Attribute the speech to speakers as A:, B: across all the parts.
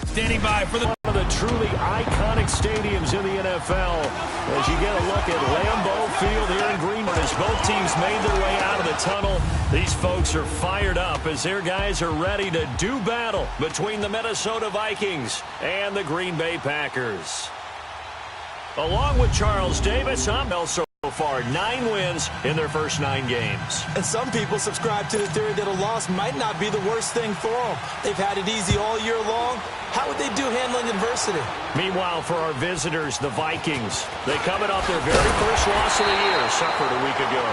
A: Standing by for one
B: of the truly iconic stadiums in the NFL. As you get a look at Lambeau Field here in Greenwood, as both teams made their way out of the tunnel, these folks are fired up as their guys are ready to do battle between the Minnesota Vikings and the Green Bay Packers. Along with Charles Davis, I'm so far 9 wins in their first 9 games.
C: And some people subscribe to the theory that a loss might not be the worst thing for them. They've had it easy all year long. How would they do handling adversity?
B: Meanwhile, for our visitors, the Vikings, they coming off their very first loss of the year, suffered a week ago.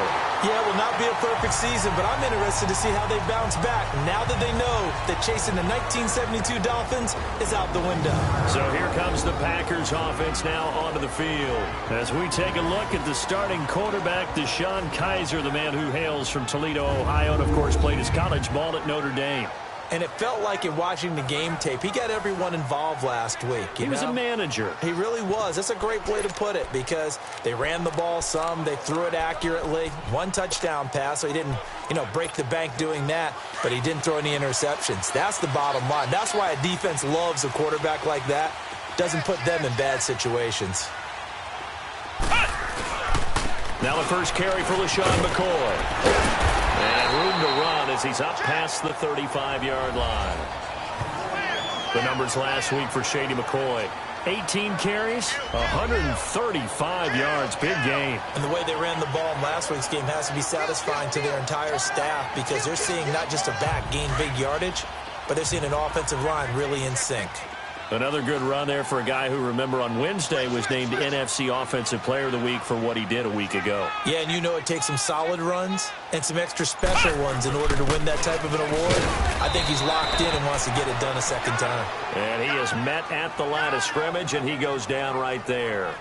C: Yeah, it will not be a perfect season, but I'm interested to see how they bounce back now that they know that chasing the 1972 Dolphins is out the window.
B: So here comes the Packers offense now onto the field. As we take a look at the starting quarterback, Deshaun Kaiser, the man who hails from Toledo, Ohio, and of course played his college ball at Notre Dame.
C: And it felt like in watching the game tape, he got everyone involved last week.
B: He was a manager.
C: He really was. That's a great way to put it because they ran the ball some. They threw it accurately. 1 touchdown pass, so he didn't, break the bank doing that, but he didn't throw any interceptions. That's the bottom line. That's why a defense loves a quarterback like that. Doesn't put them in bad situations.
B: Now the first carry for LaShawn McCoy. And room to run as he's up past the 35-yard line. The numbers last week for Shady McCoy. 18 carries, 135 yards. Big game.
C: And the way they ran the ball in last week's game has to be satisfying to their entire staff because they're seeing not just a back gain big yardage, but they're seeing an offensive line really in sync.
B: Another good run there for a guy who, remember, on Wednesday was named NFC Offensive Player of the Week for what he did a week ago.
C: Yeah, and it takes some solid runs and some extra special ones in order to win that type of an award. I think he's locked in and wants to get it done a second time.
B: And he is met at the line of scrimmage, and he goes down right there.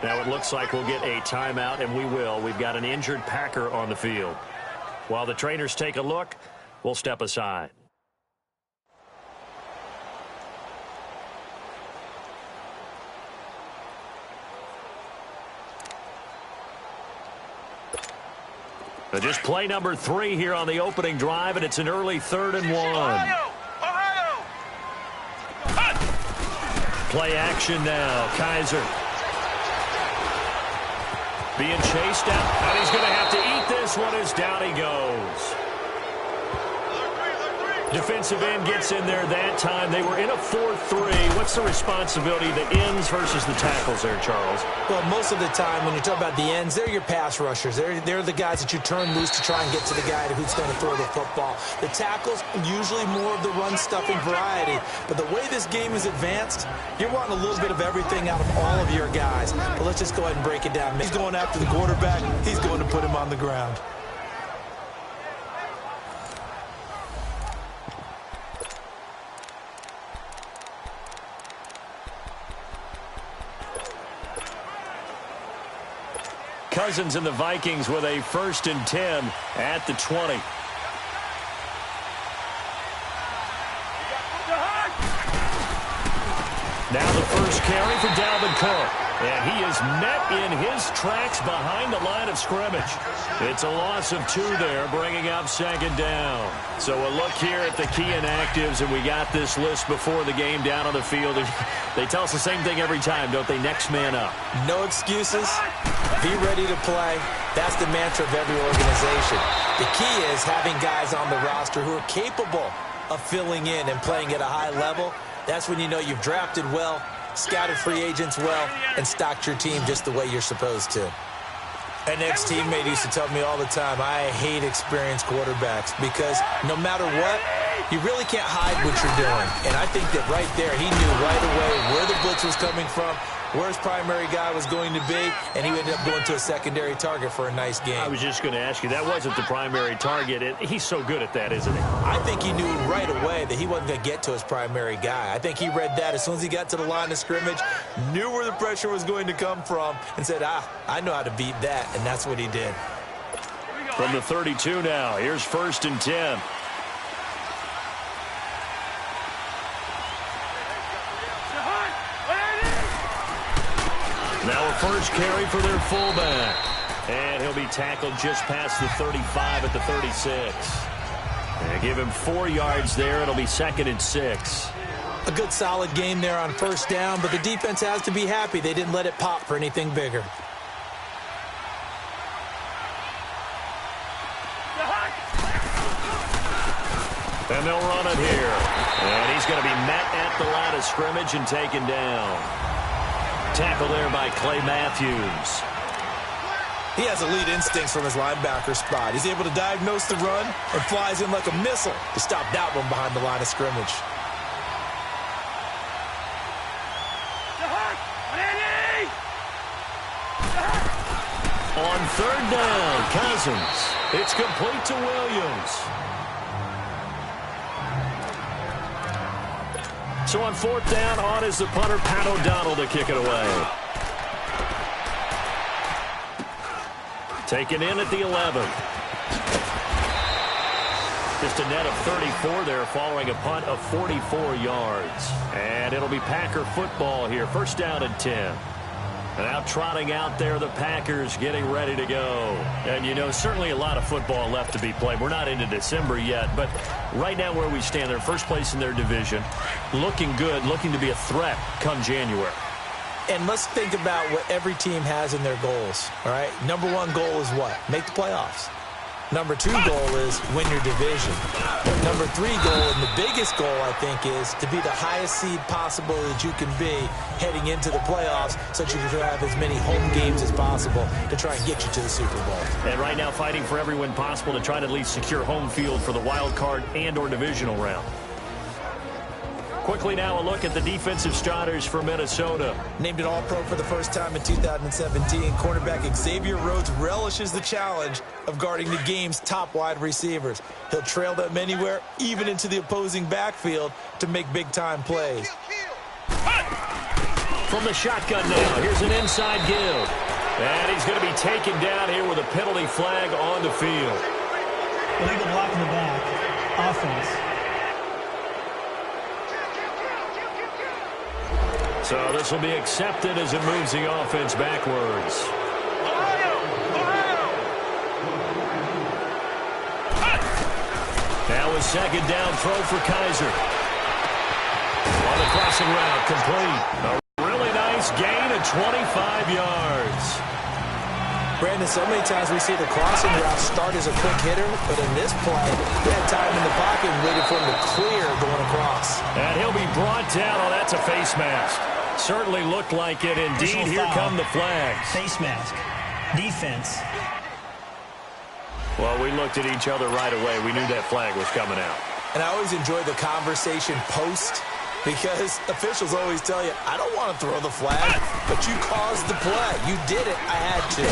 B: Now it looks like we'll get a timeout, and we will. We've got an injured Packer on the field. While the trainers take a look, we'll step aside. Just play number 3 here on the opening drive, and it's an early 3rd and 1.
A: Ohio!
B: Play action now. Kaiser being chased out, and he's going to have to eat this one as down he goes. Defensive end gets in there that time. They were in a 4-3. What's the responsibility, the ends versus the tackles there, Charles?
C: Well, most of the time when you talk about the ends, they're your pass rushers. They're the guys that you turn loose to try and get to the guy who's going to throw the football. The tackles, usually more of the run-stuffing variety. But the way this game is advanced, you're wanting a little bit of everything out of all of your guys. But let's just go ahead and break it down. He's going after the quarterback. He's going to put him on the ground.
B: Cousins and the Vikings with a 1st and 10 at the 20. Now the first carry for Dalvin Cook. And he is met in his tracks behind the line of scrimmage. It's a loss of 2 there, bringing up 2nd down. So a look here at the key inactives, and we got this list before the game down on the field. They tell us the same thing every time, don't they? Next man up.
C: No excuses. Be ready to play. That's the mantra of every organization. The key is having guys on the roster who are capable of filling in and playing at a high level. That's when you know you've drafted well, scouted free agents well, and stocked your team just the way you're supposed to. An ex-teammate used to tell me all the time, I hate experienced quarterbacks because no matter what, you really can't hide what you're doing. And I think that right there, he knew right away where the blitz was coming from, where his primary guy was going to be, and he ended up going to a secondary target for a nice game.
B: I was just going to ask you, that wasn't the primary target. He's so good at that, isn't he?
C: I think he knew right away that he wasn't going to get to his primary guy. I think he read that as soon as he got to the line of scrimmage, knew where the pressure was going to come from, and said, I know how to beat that, and that's what he did.
B: From the 32 now, here's 1st and 10. Now a first carry for their fullback. And he'll be tackled just past the 35 at the 36. And give him 4 yards there. It'll be 2nd and 6.
C: A good solid game there on first down, but the defense has to be happy they didn't let it pop for anything bigger.
B: And they'll run it here. And he's going to be met at the line of scrimmage and taken down. Tackle there by Clay Matthews.
C: He has elite instincts from his linebacker spot. He's able to diagnose the run and flies in like a missile to stop that one behind the line of scrimmage.
B: On third down, Cousins. It's complete to Williams. So on fourth down, on is the punter, Pat O'Donnell, to kick it away. Taken in at the 11. Just a net of 34 there following a punt of 44 yards. And it'll be Packer football here. First down and 10. And out trotting out there, the Packers getting ready to go. And, you know, certainly a lot of football left to be played. We're not into December yet, but right now where we stand, they're first place in their division. Looking good, looking to be a threat come January.
C: And let's think about what every team has in their goals, all right? Number one goal is what? Make the playoffs. Number two goal is win your division. Number three goal, and the biggest goal, I think, is to be the highest seed possible that you can be heading into the playoffs so that you can have as many home games as possible to try and get you to the Super Bowl.
B: And right now fighting for every win possible to try to at least secure home field for the wild card and or divisional round. Quickly now a look at the defensive starters for Minnesota.
C: Named an All-Pro for the first time in 2017, cornerback Xavier Rhodes relishes the challenge of guarding the game's top wide receivers. He'll trail them anywhere, even into the opposing backfield, to make big-time plays.
B: From the shotgun now, here's an inside give. And he's going to be taken down here with a penalty flag on the field.
D: Illegal block in the back. Offense.
B: So this will be accepted as it moves the offense backwards. Now a second down throw for Kaiser. On the crossing route, complete. A really nice gain of 25 yards.
C: Brandon, so many times we see the crossing route start as a quick hitter, but in this play, he had time in the pocket and waited for him to clear going across.
B: And he'll be brought down. Oh, that's a face mask. Certainly looked like it. Indeed, here come the flags.
D: Face mask. Defense.
B: Well, we looked at each other right away. We knew that flag was coming out.
C: And I always enjoy the conversation post because officials always tell you, I don't want to throw the flag, but you caused the play. You did it. I had to.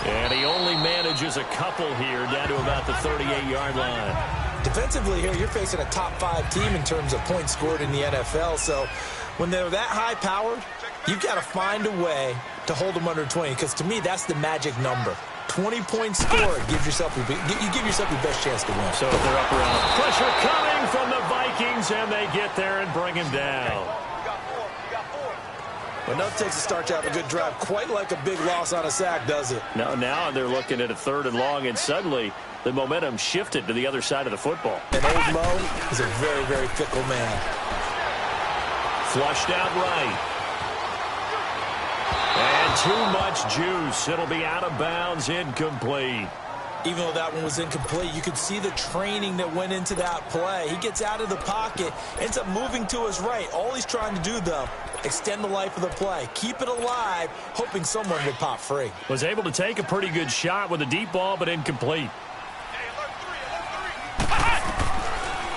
B: And he only manages a couple here down to about the 38-yard line.
C: Defensively here, you're facing a top-5 team in terms of points scored in the NFL, so when they're that high-powered, you've got to find a way to hold them under 20, because to me, that's the magic number. 20 points scored, you give yourself your best chance to win.
B: So if they're up around, pressure coming from the Vikings, and they get there and bring him down.
C: Enough takes to start to have a good drive, quite like a big loss on a sack, does it?
B: Now they're looking at a third and long, and suddenly the momentum shifted to the other side of the football.
C: And old Mo is a very, very fickle man.
B: Flushed out right. And too much juice. It'll be out of bounds, incomplete.
C: Even though that one was incomplete, you could see the training that went into that play. He gets out of the pocket, ends up moving to his right. All he's trying to do, though, extend the life of the play. Keep it alive, hoping someone would pop free.
B: Was able to take a pretty good shot with a deep ball, but incomplete.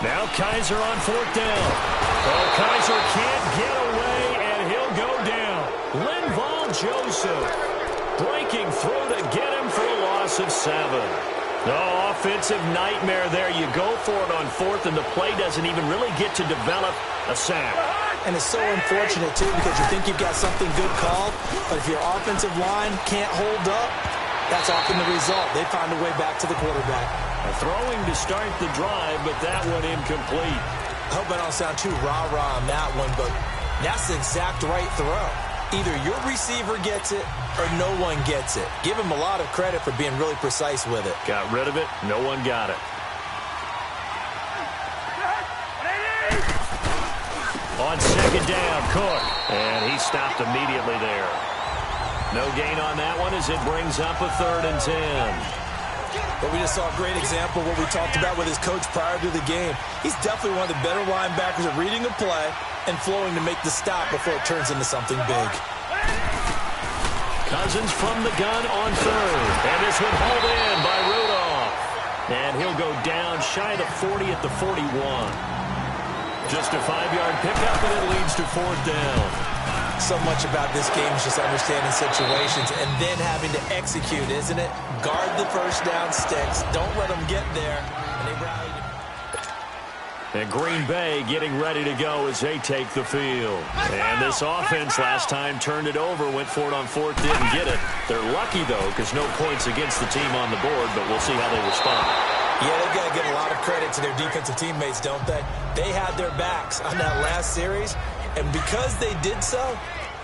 B: Now Kaiser on fourth down. Oh, Kaiser can't get away, and he'll go down. Linval Joseph breaking through to get him for a loss of 7. No offensive nightmare there. You go for it on fourth, and the play doesn't even really get to develop a sack.
C: And it's so unfortunate, too, because you think you've got something good called, but if your offensive line can't hold up, that's often the result. They find a way back to the quarterback.
B: A throwing to start the drive, but that one incomplete.
C: I hope I don't sound too rah-rah on that one, but that's the exact right throw. Either your receiver gets it or no one gets it. Give him a lot of credit for being really precise with it.
B: Got rid of it. No one got it. On second down, Cook. And he stopped immediately there. No gain on that one as it brings up a 3rd and 10.
C: But we just saw a great example of what we talked about with his coach prior to the game. He's definitely one of the better linebackers at reading a play and flowing to make the stop before it turns into something big.
B: Cousins from the gun on 3rd. And this one hauled in by Rudolph. And he'll go down shy of the 40 at the 41. Just a 5-yard pickup, and it leads to 4th down.
C: So much about this game is just understanding situations and then having to execute, isn't it? Guard the first down sticks. Don't let them get there. And they rallied.
B: And Green Bay getting ready to go as they take the field. And this offense last time turned it over, went for it on 4th, didn't get it. They're lucky, though, because no points against the team on the board, but we'll see how they respond.
C: Yeah, they've got to give a lot of credit to their defensive teammates, don't they? They had their backs on that last series, and because they did so,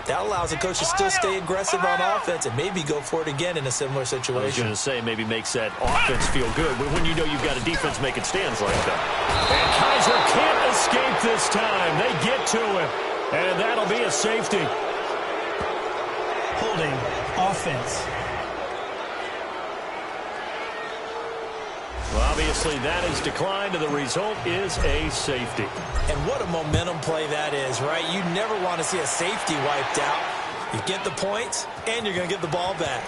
C: that allows the coach to still stay aggressive on offense and maybe go for it again in a similar situation.
B: I was going to say, maybe makes that offense feel good when you know you've got a defense making stands like that. And Kaiser can't escape this time. They get to him, and that'll be a safety.
D: Holding offense.
B: Well, obviously, that is declined, and the result is a safety.
C: And what a momentum play that is, right? You never want to see a safety wiped out. You get the points, and you're going to get the ball back.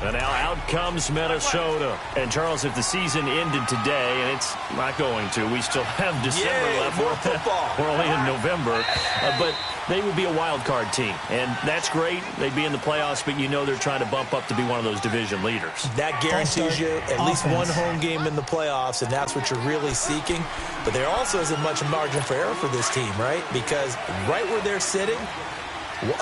B: And now out comes Minnesota. And, Charles, if the season ended today, and it's not going to, we still have December left.
C: More football.
B: We're only in November. But they would be a wild card team. And that's great. They'd be in the playoffs, but you know they're trying to bump up to be one of those division leaders.
C: That guarantees you at least one home game in the playoffs, and that's what you're really seeking. But there also isn't much margin for error for this team, right? Because right where they're sitting,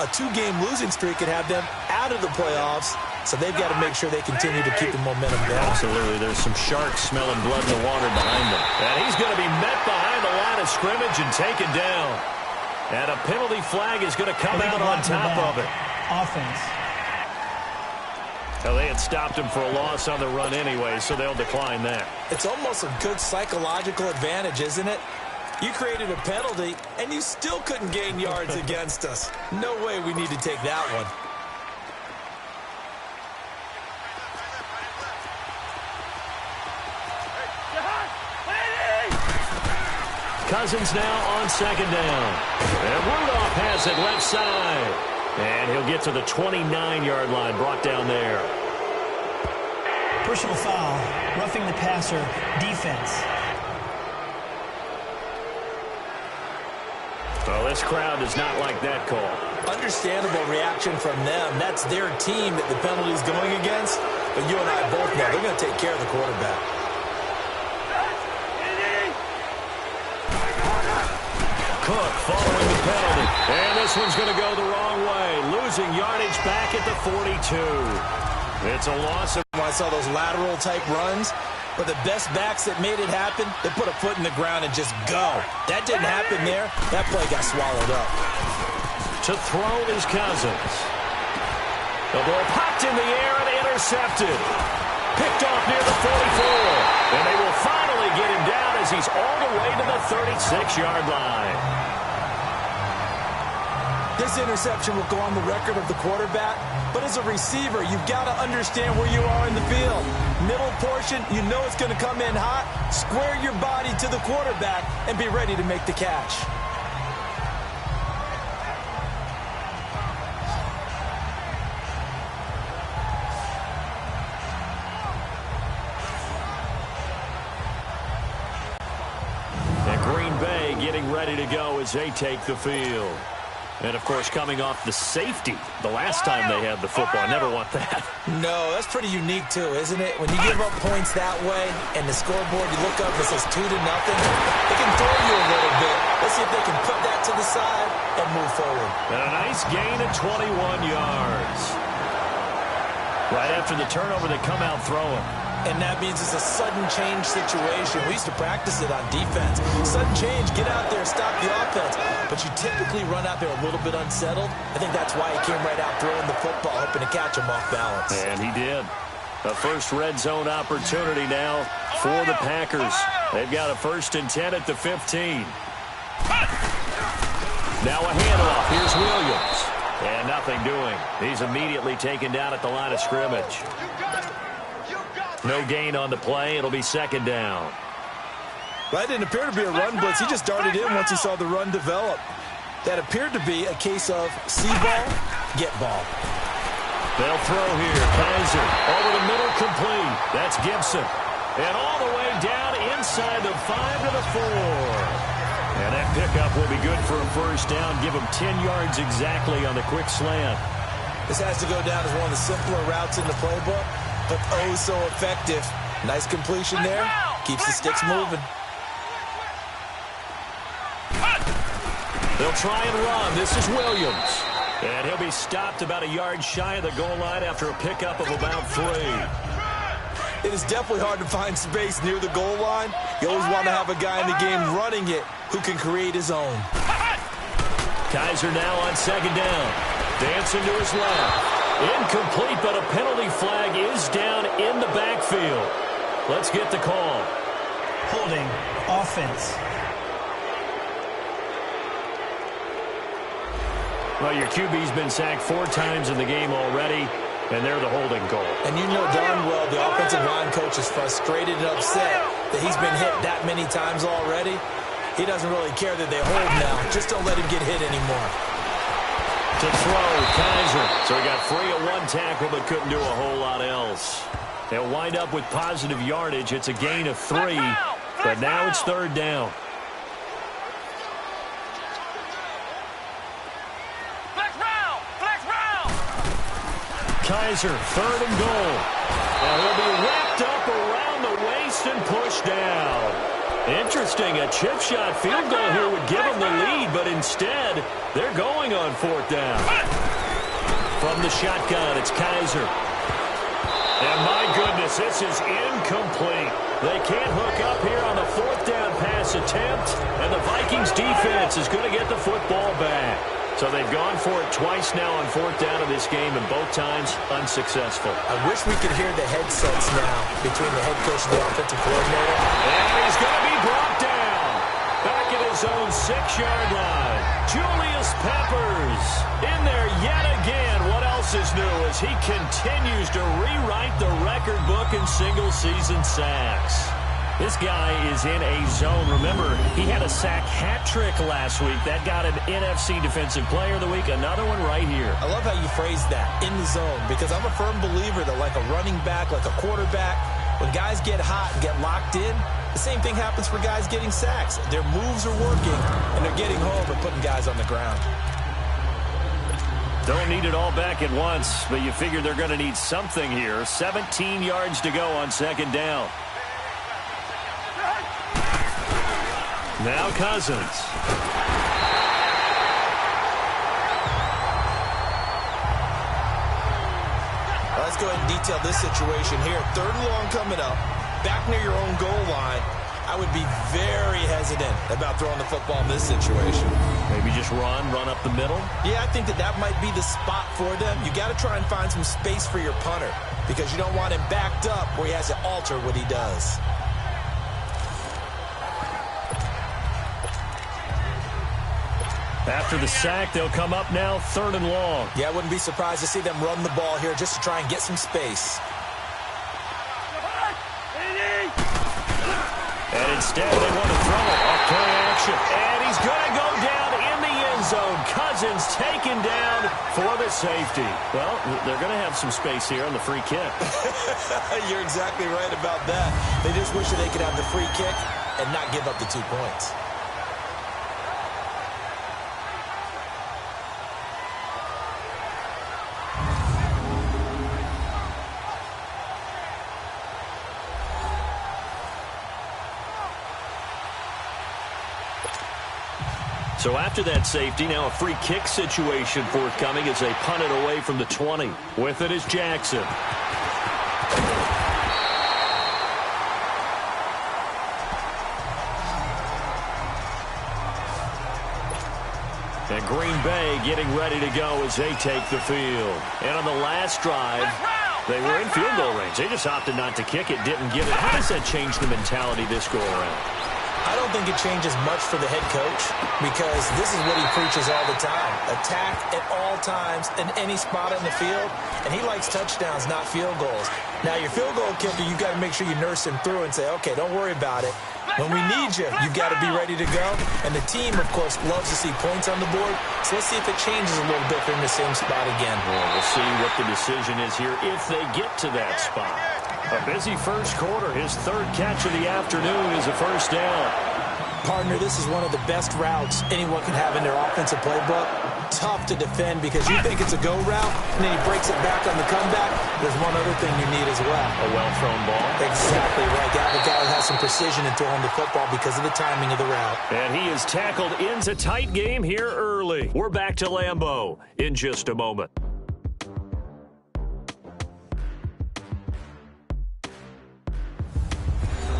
C: a 2-game losing streak could have them out of the playoffs. So they've got to make sure they continue to keep the momentum going.
B: Absolutely. There's some sharks smelling blood in the water behind them. And he's going to be met behind the line of scrimmage and taken down. And a penalty flag is going to come out on top of it.
D: Offense.
B: Now, they had stopped him for a loss on the run anyway, so they'll decline that.
C: It's almost a good psychological advantage, isn't it? You created a penalty, and you still couldn't gain yards against us. No way we need to take that one.
B: Cousins now on second down. And Rudolph has it left side. And he'll get to the 29-yard line, brought down there.
D: Personal foul, roughing the passer, defense.
B: Well, this crowd does not like that call.
C: Understandable reaction from them. That's their team that the penalty is going against. But you and I both know they're going to take care of the quarterback.
B: Cook following the penalty. And this one's going to go the wrong way. Losing yardage back at the 42. It's a loss.
C: When I saw those lateral type runs, but the best backs that made it happen, they put a foot in the ground and just go. That didn't happen there. That play got swallowed up.
B: To throw is Cousins. The ball popped in the air and intercepted. Picked off near the 44. And they will finally get him down as he's all the way to the 36-yard line.
C: This interception will go on the record of the quarterback, but as a receiver, you've got to understand where you are in the field. Middle portion, you know it's going to come in hot. Square your body to the quarterback and be ready to make the catch.
B: And Green Bay getting ready to go as they take the field. And, of course, coming off the safety the last time they had the football. I never want that.
C: No, that's pretty unique, too, isn't it? When you give up points that way and the scoreboard, you look up and it says 2-0, it can throw you a little bit. Let's see if they can put that to the side and move forward.
B: And a nice gain of 21 yards. Right after the turnover, they come out throwing.
C: And that means it's a sudden change situation. We used to practice it on defense. Sudden change, get out there, stop the offense. But you typically run out there a little bit unsettled. I think that's why he came right out throwing the football, hoping to catch him off balance.
B: And he did. A first red zone opportunity now for the Packers. They've got a 1st and 10 at the 15. Now a handoff. Here's Williams. And nothing doing. He's immediately taken down at the line of scrimmage. No gain on the play. It'll be 2nd down.
C: That didn't appear to be a run blitz. He just darted in once he saw the run develop. That appeared to be a case of see ball, get ball.
B: They'll throw here. Kaiser over the middle, complete. That's Gibson. And all the way down inside the 5 to the 4. And that pickup will be good for a 1st down. Give him 10 yards exactly on the quick slant.
C: This has to go down as one of the simpler routes in the playbook, but oh so effective. Nice completion there. Keeps the sticks moving.
B: They'll try and run. This is Williams. And he'll be stopped about a yard shy of the goal line after a pickup of about 3.
C: It is definitely hard to find space near the goal line. You always want to have a guy in the game running it who can create his own.
B: Kaiser now on 2nd down. Dancing to his left. Incomplete, but a penalty flag is down in the backfield. Let's get the call.
D: Holding. Offense.
B: Well, your QB's been sacked 4 times in the game already, and they're the holding goal.
C: And you know darn well the offensive line coach is frustrated and upset that he's been hit that many times already. He doesn't really care that they hold now. Just don't let him get hit anymore.
B: To throw, Kaiser. So he got free of 1 tackle but couldn't do a whole lot else. They'll wind up with positive yardage. It's a gain of 3, but now it's 3rd down. Kaiser, 3rd and goal. Now he'll be wrapped up around the waist and pushed down. Interesting, a chip shot field goal here would give them the lead, but instead, they're going on 4th down. From the shotgun, it's Kaiser. And my goodness, this is incomplete. They can't hook up here on the 4th down pass attempt, and the Vikings defense is going to get the football back. So they've gone for it twice now on 4th down of this game, and both times unsuccessful.
C: I wish we could hear the headsets now between the head coach and the offensive coordinator.
B: And he's going to be brought down. Back at his own 6-yard line. Julius Peppers in there yet again. What else is new as he continues to rewrite the record book in single-season sacks. This guy is in a zone. Remember, he had a sack hat trick last week. That got an NFC Defensive Player of the Week. Another one right here.
C: I love how you phrase that, in the zone, because I'm a firm believer that like a running back, like a quarterback, when guys get hot and get locked in, the same thing happens for guys getting sacks. Their moves are working, and they're getting home and putting guys on the ground.
B: Don't need it all back at once, but you figure they're going to need something here. 17 yards to go on 2nd down. Now Cousins.
C: Let's go ahead and detail this situation here. 3rd and long coming up. Back near your own goal line. I would be very hesitant about throwing the football in this situation.
B: Maybe just run up the middle?
C: Yeah, I think that might be the spot for them. You got to try and find some space for your punter because you don't want him backed up where he has to alter what he does.
B: After the sack, they'll come up now 3rd and long.
C: Yeah, I wouldn't be surprised to see them run the ball here just to try and get some space.
B: And instead, they want to throw it off play action. And he's going to go down in the end zone. Cousins taken down for the safety. Well, they're going to have some space here on the free kick.
C: You're exactly right about that. They just wish that they could have the free kick and not give up the 2 points.
B: So after that safety, now a free kick situation forthcoming as they punt it away from the 20. With it is Jackson. And Green Bay getting ready to go as they take the field. And on the last drive, they were in field goal range. They just opted not to kick it, didn't give it. How does that change the mentality this go around?
C: I don't think it changes much for the head coach because this is what he preaches all the time. Attack at all times in any spot on the field, and he likes touchdowns, not field goals. Now, your field goal kicker, you've got to make sure you nurse him through and say, okay, don't worry about it. When we need you, you've got to be ready to go. And the team, of course, loves to see points on the board. So let's see if it changes a little bit if they're in the same spot again.
B: Well, we'll see what the decision is here if they get to that spot. A busy first quarter. His third catch of the afternoon is a first down.
C: Partner, this is one of the best routes anyone can have in their offensive playbook. Tough to defend because you think it's a go route, and then he breaks it back on the comeback. There's one other thing you need as well.
B: A well-thrown ball.
C: Exactly right. The guy has some precision in throwing the football because of the timing of the route.
B: And he is tackled into tight game here early. We're back to Lambeau in just a moment.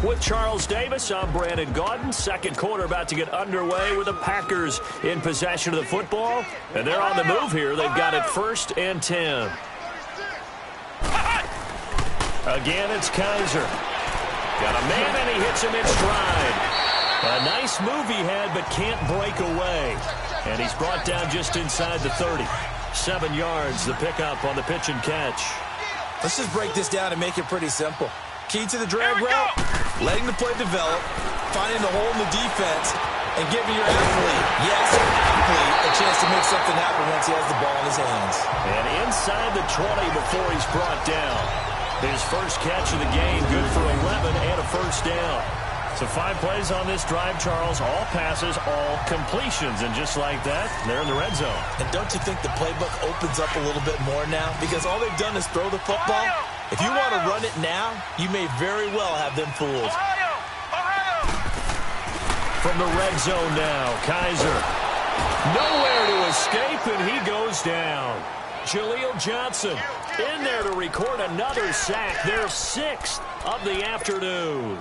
B: With Charles Davis, I'm Brandon Gaudin. Second quarter about to get underway with the Packers in possession of the football. And they're on the move here. They've got it 1st and 10. Again, it's Kaiser. Got a man, and he hits him in stride. A nice move he had, but can't break away. And he's brought down just inside the 30. 7 yards, the pickup on the pitch and catch.
C: Let's just break this down and make it pretty simple. Key to the drag route, letting the play develop, finding the hole in the defense, and giving your athlete a chance to make something happen once he has the ball in his hands.
B: And inside the 20 before he's brought down. His first catch of the game, good for 11 and a first down. So 5 plays on this drive, Charles. All passes, all completions. And just like that, they're in the red zone.
C: And don't you think the playbook opens up a little bit more now? Because all they've done is throw the football. If you want to run it now, you may very well have them fooled.
B: From the red zone now, Kaiser. Nowhere to escape, and he goes down. Jaleel Johnson in there to record another sack. Their 6th of the afternoon.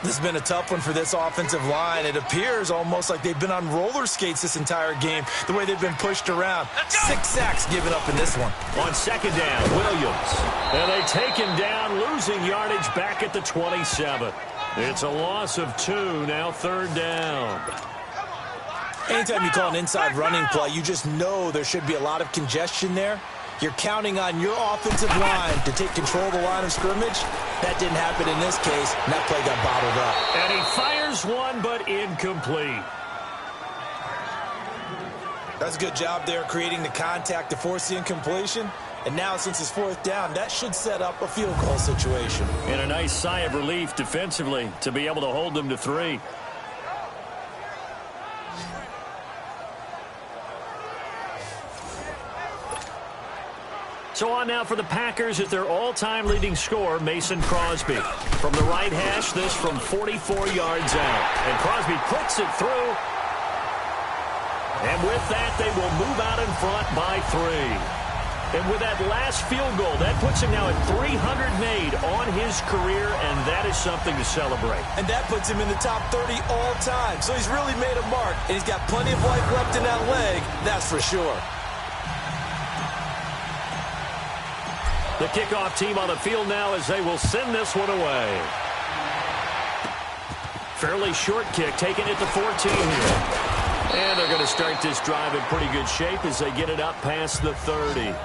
C: This has been a tough one for this offensive line. It appears almost like they've been on roller skates this entire game, the way they've been pushed around. 6 sacks given up in this one.
B: On second down, Williams. And they take him down, losing yardage back at the 27. It's a loss of 2, now 3rd down.
C: Anytime you call an inside running play, you just know there should be a lot of congestion there. You're counting on your offensive line to take control of the line of scrimmage. That didn't happen in this case, and that play got bottled up.
B: And he fires one, but incomplete.
C: That's a good job there creating the contact to force the incompletion. And now, since it's 4th down, that should set up a field goal situation.
B: And a nice sigh of relief defensively to be able to hold them to 3. So on now for the Packers at their all-time leading scorer, Mason Crosby. From the right hash, this from 44 yards out. And Crosby puts it through. And with that, they will move out in front by 3. And with that last field goal, that puts him now at 300 made on his career, and that is something to celebrate.
C: And that puts him in the top 30 all time. So he's really made a mark, and he's got plenty of life left in that leg, that's for sure.
B: The kickoff team on the field now as they will send this one away. Fairly short kick, taking it to 14 here. And they're going to start this drive in pretty good shape as they get it up past the 30.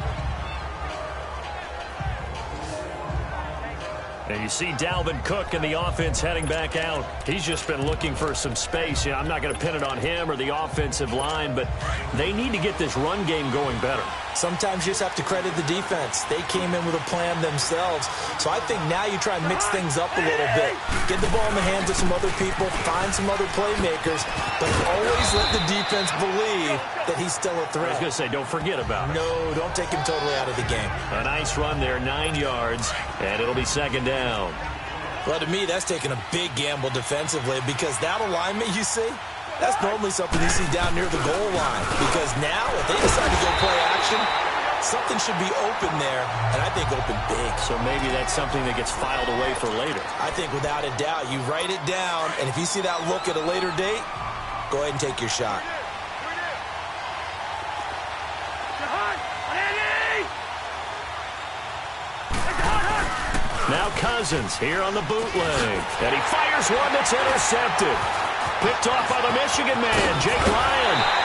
B: And you see Dalvin Cook and the offense heading back out. He's just been looking for some space. I'm not going to pin it on him or the offensive line, but they need to get this run game going better.
C: Sometimes you just have to credit the defense. They came in with a plan themselves. So I think now you try and mix things up a little bit. Get the ball in the hands of some other people, find some other playmakers, but always let the defense believe that he's still a threat.
B: I was going to say, don't forget about it.
C: No, don't take him totally out of the game.
B: A nice run there, 9 yards, and it'll be second down.
C: Well, to me, that's taking a big gamble defensively because that alignment you see, that's normally something you see down near the goal line. Because now, if they decide to go play action, something should be open there, and I think open big.
B: So maybe that's something that gets filed away for later.
C: I think without a doubt, you write it down, and if you see that look at a later date, go ahead and take your shot.
B: Now Cousins here on the bootleg. And he fires one that's intercepted. Picked off by the Michigan man, Jake Ryan.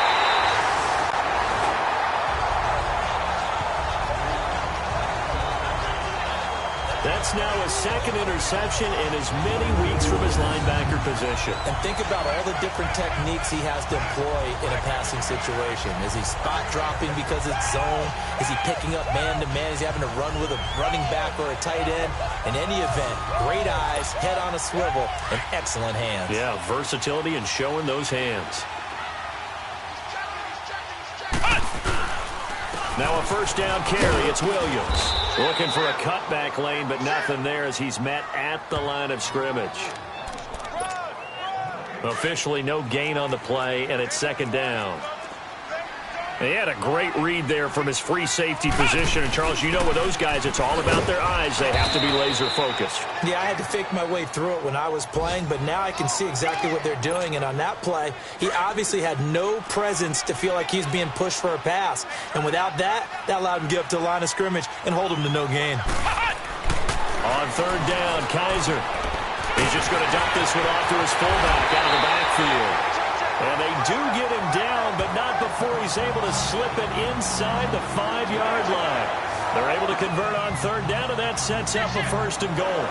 B: That's now a second interception in as many weeks from his linebacker position.
C: And think about all the different techniques he has to employ in a passing situation. Is he spot dropping because it's zone? Is he picking up man-to-man? Is he having to run with a running back or a tight end? In any event, great eyes, head on a swivel, and excellent hands.
B: Yeah, versatility and showing those hands. Now a first down carry. It's Williams. Looking for a cutback lane, but nothing there as he's met at the line of scrimmage. Officially no gain on the play, and it's second down. He had a great read there from his free safety position. And, Charles, you know with those guys, it's all about their eyes. They have to be laser-focused.
C: Yeah, I had to fake my way through it when I was playing, but now I can see exactly what they're doing. And on that play, he obviously had no presence to feel like he's being pushed for a pass. And without that, that allowed him to get up to the line of scrimmage and hold him to no gain.
B: On third down, Kaiser. He's just going to dump this one off to his fullback out of the backfield. And they do get him down, but not before he's able to slip it inside the 5-yard line. They're able to convert on third down, and that sets up a first and goal.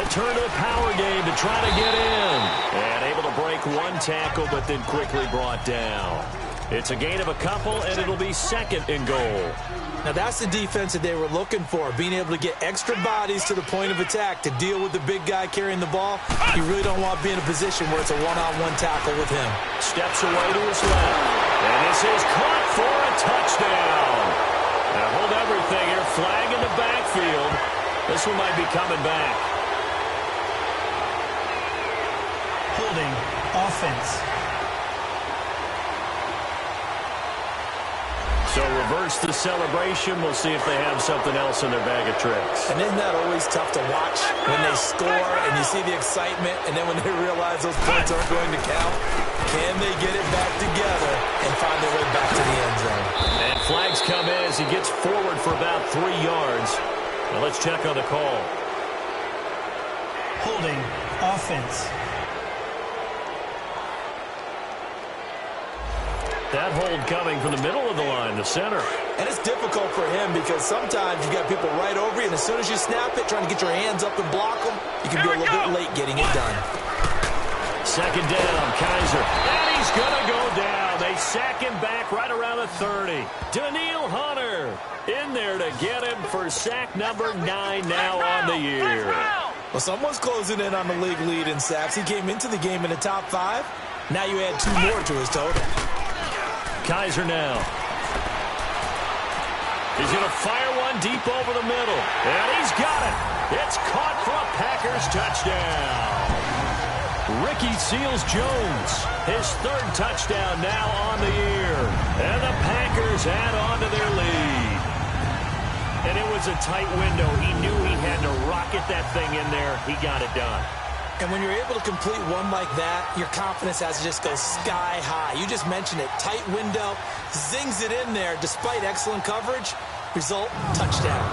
B: Turn to the power game to try to get in. And able to break one tackle, but then quickly brought down. It's a gain of a couple, and it'll be second and goal.
C: Now that's the defense that they were looking for, being able to get extra bodies to the point of attack to deal with the big guy carrying the ball. You really don't want to be in a position where it's a one-on-one tackle with him.
B: Steps away to his left. And this is caught for a touchdown. Now hold everything here. Flag in the backfield. This one might be coming back.
D: Holding offense.
B: So reverse the celebration. We'll see if they have something else in their bag of tricks.
C: And isn't that always tough to watch when they score and you see the excitement, and then when they realize those points aren't going to count? Can they get it back together and find their way back to the end zone?
B: And flags come in as he gets forward for about 3 yards. Now let's check on the call.
D: Holding offense.
B: That hold coming from the middle of the line, the center.
C: And it's difficult for him because sometimes you got people right over you, and as soon as you snap it, trying to get your hands up and block them, you can be a little bit late getting it done.
B: Second down, Kaiser. And he's going to go down. They sack him back right around the 30. Daniil Hunter in there to get him for sack number 9 now on the year.
C: Well, someone's closing in on the league lead in sacks. He came into the game in the top 5. Now you add 2 more to his total.
B: Kaiser now. He's going to fire one deep over the middle. And he's got it. It's caught for a Packers touchdown. Ricky Seals-Jones, his 3rd touchdown now on the year. And the Packers add on to their lead. And it was a tight window. He knew he had to rocket that thing in there. He got it done.
C: And when you're able to complete one like that, your confidence has to just go sky high. You just mentioned it. Tight window, zings it in there despite excellent coverage. Result, touchdown.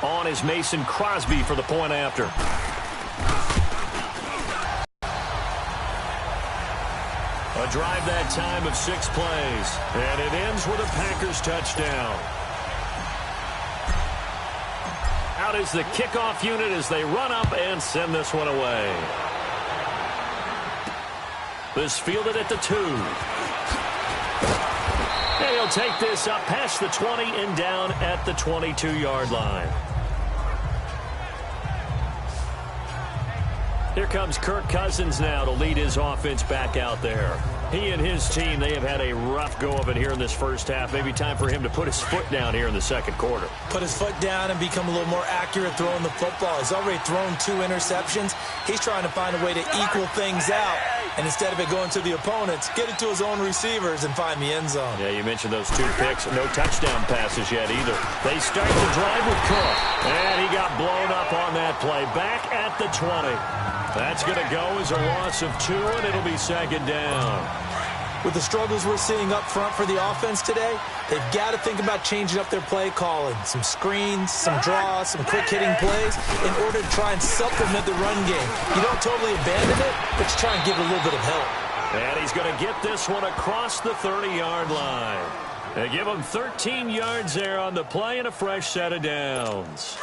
B: On is Mason Crosby for the point after. A drive that time of 6 plays. And it ends with a Packers touchdown. Out is the kickoff unit as they run up and send this one away. This fielded at the 2. And he'll take this up past the 20 and down at the 22-yard line. Here comes Kirk Cousins now to lead his offense back out there. He and his team, they have had a rough go of it here in this first half. Maybe time for him to put his foot down here in the second quarter.
C: Put his foot down and become a little more accurate throwing the football. He's already thrown 2 interceptions. He's trying to find a way to equal things out. And instead of it going to the opponents, get it to his own receivers and find the end zone.
B: Yeah, you mentioned those 2 picks. No touchdown passes yet either. They start the drive with Cook. And he got blown up on that play. Back at the 20. That's going to go as a loss of 2, and it'll be second down.
C: With the struggles we're seeing up front for the offense today, they've got to think about changing up their play calling. Some screens, some draws, some quick-hitting plays in order to try and supplement the run game. You don't totally abandon it, but you try and give it a little bit of help.
B: And he's going to get this one across the 30-yard line. They give him 13 yards there on the play and a fresh set of downs.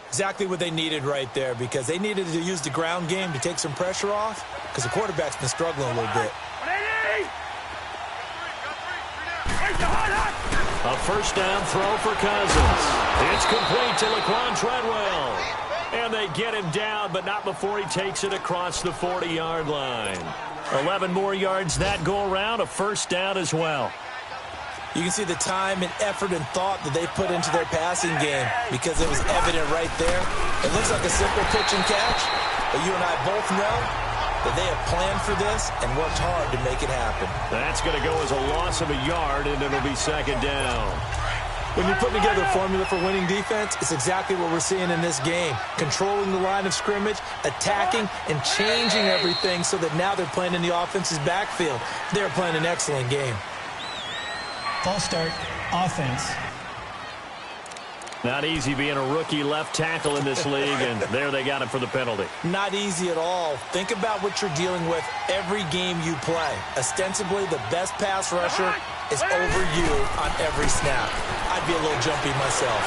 C: Exactly what they needed right there, because they needed to use the ground game to take some pressure off, because the quarterback's been struggling a little bit.
B: A first down throw for Cousins. It's complete to Laquan Treadwell. And they get him down, but not before he takes it across the 40-yard line. 11 more yards that go around, a first down as well.
C: You can see the time and effort and thought that they put into their passing game, because it was evident right there. It looks like a simple pitch and catch, but you and I both know that they have planned for this and worked hard to make it happen.
B: That's going to go as a loss of a yard, and it'll be second down.
C: When you're putting together a formula for winning defense, it's exactly what we're seeing in this game. Controlling the line of scrimmage, attacking, and changing everything so that now they're playing in the offense's backfield. They're playing an excellent game.
D: False start, offense.
B: Not easy being a rookie left tackle in this league, and there they got him for the penalty.
C: Not easy at all. Think about what you're dealing with every game you play. Ostensibly, the best pass rusher is over you on every snap. I'd be a little jumpy myself.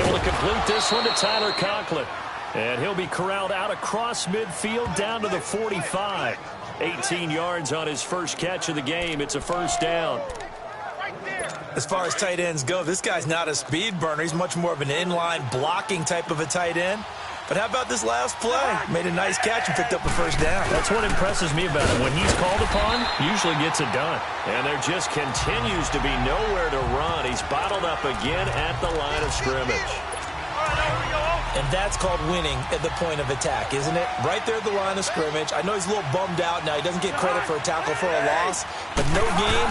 B: Able to complete this one to Tyler Conklin. And he'll be corralled out across midfield down to the 45. 18 yards on his first catch of the game. It's a first down.
C: As far as tight ends go, this guy's not a speed burner. He's much more of an inline blocking type of a tight end. But how about this last play? Made a nice catch and picked up a first down.
B: That's what impresses me about him. When he's called upon, usually gets it done. And there just continues to be nowhere to run. He's bottled up again at the line of scrimmage.
C: And that's called winning at the point of attack, isn't it? Right there at the line of scrimmage. I know he's a little bummed out now. He doesn't get credit for a tackle for a loss. But no game,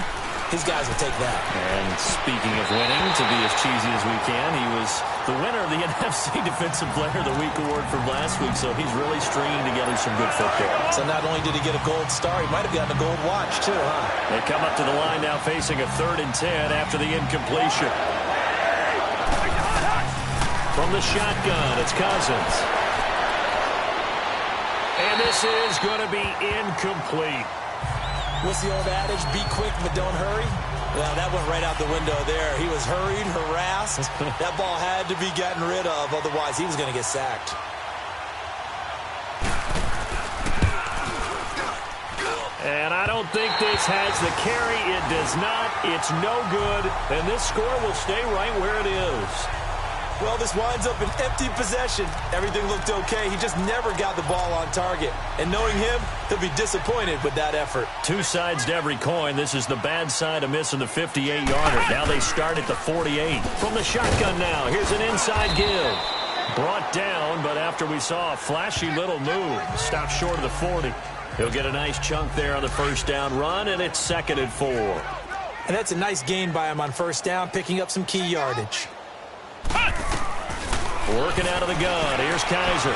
C: his guys will take that.
B: And speaking of winning, to be as cheesy as we can, he was the winner of the NFC Defensive Player of the Week award from last week, so he's really stringing together some good football.
C: So not only did he get a gold star, he might have gotten a gold watch too, huh?
B: They come up to the line now facing a 3rd and 10 after the incompletion. From the shotgun, it's Cousins. And this is going to be incomplete.
C: What's the old adage? Be quick, but don't hurry. Well, that went right out the window there. He was hurried, harassed. That ball had to be gotten rid of, otherwise he was going to get sacked.
B: And I don't think this has the carry. It does not. It's no good. And this score will stay right where it is.
C: Well, this winds up an empty possession. Everything looked okay. He just never got the ball on target. And knowing him, he'll be disappointed with that effort.
B: 2 sides to every coin. This is the bad side of missing the 58-yarder. Now they start at the 48. From the shotgun now, here's an inside give. Brought down, but after we saw a flashy little move, stopped short of the 40. He'll get a nice chunk there on the first down run, and it's 2nd and 4.
C: And that's a nice gain by him on first down, picking up some key yardage.
B: Working out of the gun. Here's Kaiser.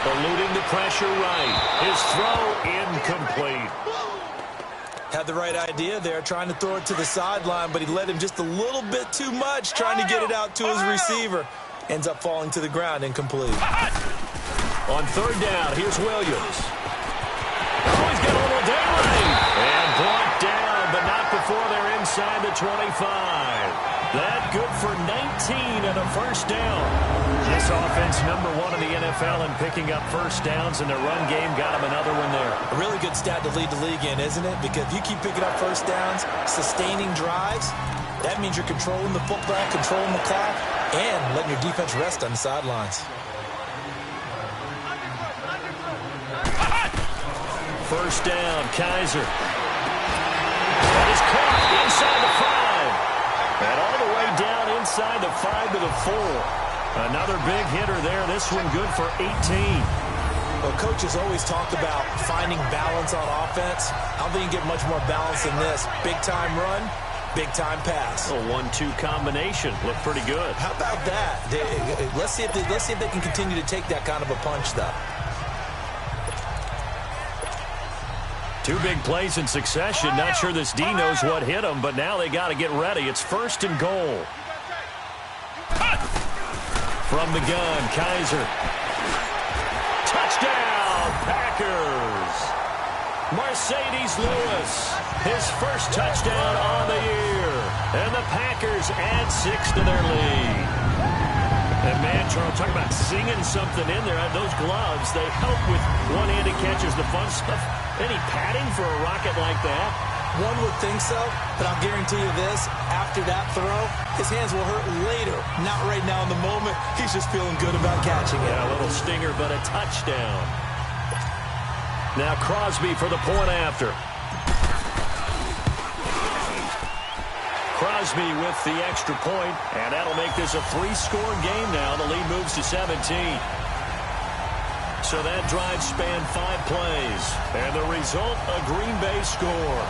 B: Eluding the pressure right. His throw incomplete.
C: Had the right idea there, trying to throw it to the sideline, but he led him just a little bit too much, trying to get it out to his receiver. Ends up falling to the ground, incomplete.
B: On 3rd down, here's Williams. Oh, he's got a little daylight. And brought down, but not before they're inside the 25. That good for 19 and a first down. This offense #1 in the NFL in picking up first downs, and their run game got him another one there.
C: A really good stat to lead the league in, isn't it? Because if you keep picking up first downs, sustaining drives, that means you're controlling the football, controlling the clock, and letting your defense rest on the sidelines.
B: first down. Kaiser. That is caught inside the 5. And all the way down inside the 5 to the 4. Another big hitter there. This one good for 18.
C: Well, coaches always talk about finding balance on offense. I don't think you get much more balance than this. Big-time run, big-time pass.
B: A 1-2 combination. Looked pretty good.
C: How about that? Let's see if they can continue to take that kind of a punch, though.
B: 2 big plays in succession. Not sure this D knows what hit him, but now they got to get ready. It's 1st and goal. From the gun, Kaiser. Touchdown, Packers. Mercedes Lewis, his first touchdown on the year. And the Packers add 6 to their lead. And man, Charles, talk about singing something in there. Those gloves, they help with one-handed catches, the fun stuff. Any padding for a rocket like that?
C: One would think so, but I'll guarantee you this. After that throw, his hands will hurt later. Not right now in the moment. He's just feeling good about catching it.
B: Yeah, a little stinger, but a touchdown. Now Crosby for the point after. Crosby with the extra point, and that'll make this a 3-score game now. The lead moves to 17. So that drive spanned 5 plays. And the result, a Green Bay score.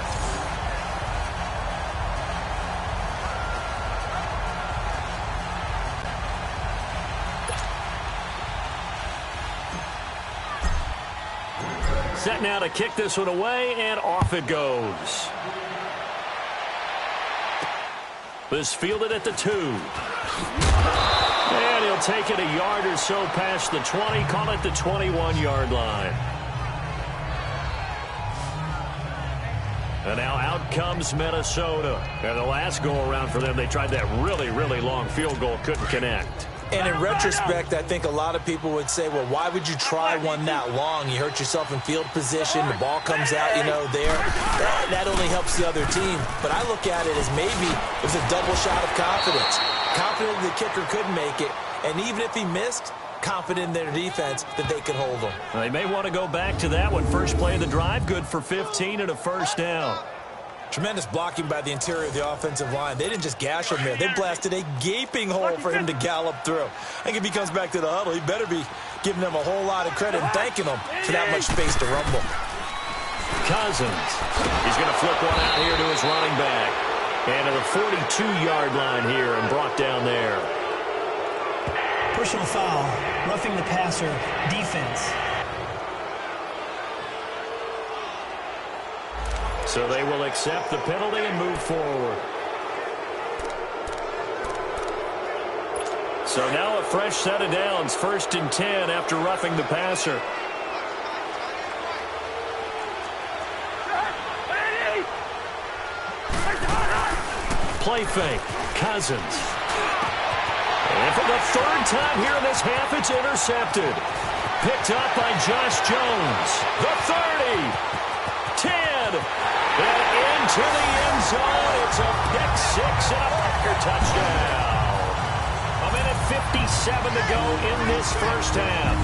B: Set now to kick this one away, and off it goes. This fielded at the 2. And he'll take it a yard or so past the 20, call it the 21-yard line. And now out comes Minnesota. And the last go-around for them, they tried that really, really long field goal, couldn't connect.
C: And in retrospect, I think a lot of people would say, well, why would you try one that long? You hurt yourself in field position. The ball comes out, there. That only helps the other team. But I look at it as maybe it was a double shot of confidence. Confident the kicker could make it. And even if he missed, confident in their defense that they could hold him.
B: They may want to go back to that one. First play of the drive, good for 15 and a first down.
C: Tremendous blocking by the interior of the offensive line. They didn't just gash him there. They blasted a gaping hole for him to gallop through. I think if he comes back to the huddle, he better be giving them a whole lot of credit and thanking them for that much space to rumble.
B: Cousins. He's going to flip one out here to his running back. And to the 42-yard line here and brought down there.
D: Personal foul, roughing the passer, defense.
B: So they will accept the penalty and move forward. So now a fresh set of downs, 1st and 10 after roughing the passer. Play fake, Cousins. And for the 3rd time here in this half, it's intercepted. Picked up by Josh Jones. The 30, 10. And into the end zone, it's a pick 6 and a Packer touchdown. A minute 57 to go in this first half.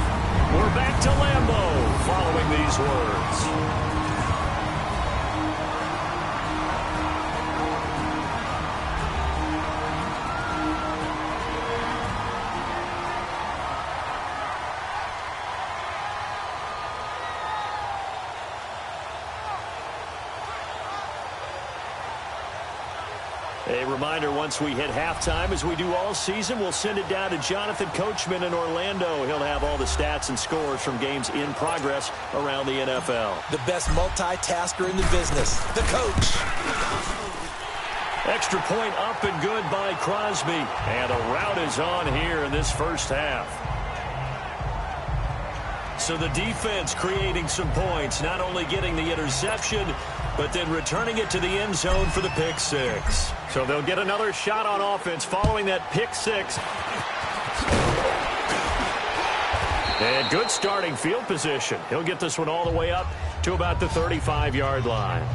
B: We're back to Lambeau following these words. A reminder, once we hit halftime, as we do all season, we'll send it down to Jonathan Coachman in Orlando. He'll have all the stats and scores from games in progress around the NFL.
C: The best multitasker in the business, the coach.
B: Extra point up and good by Crosby. And a rout is on here in this first half. So the defense creating some points, not only getting the interception, but then returning it to the end zone for the pick 6. So they'll get another shot on offense following that pick 6. And good starting field position. He'll get this one all the way up to about the 35-yard line.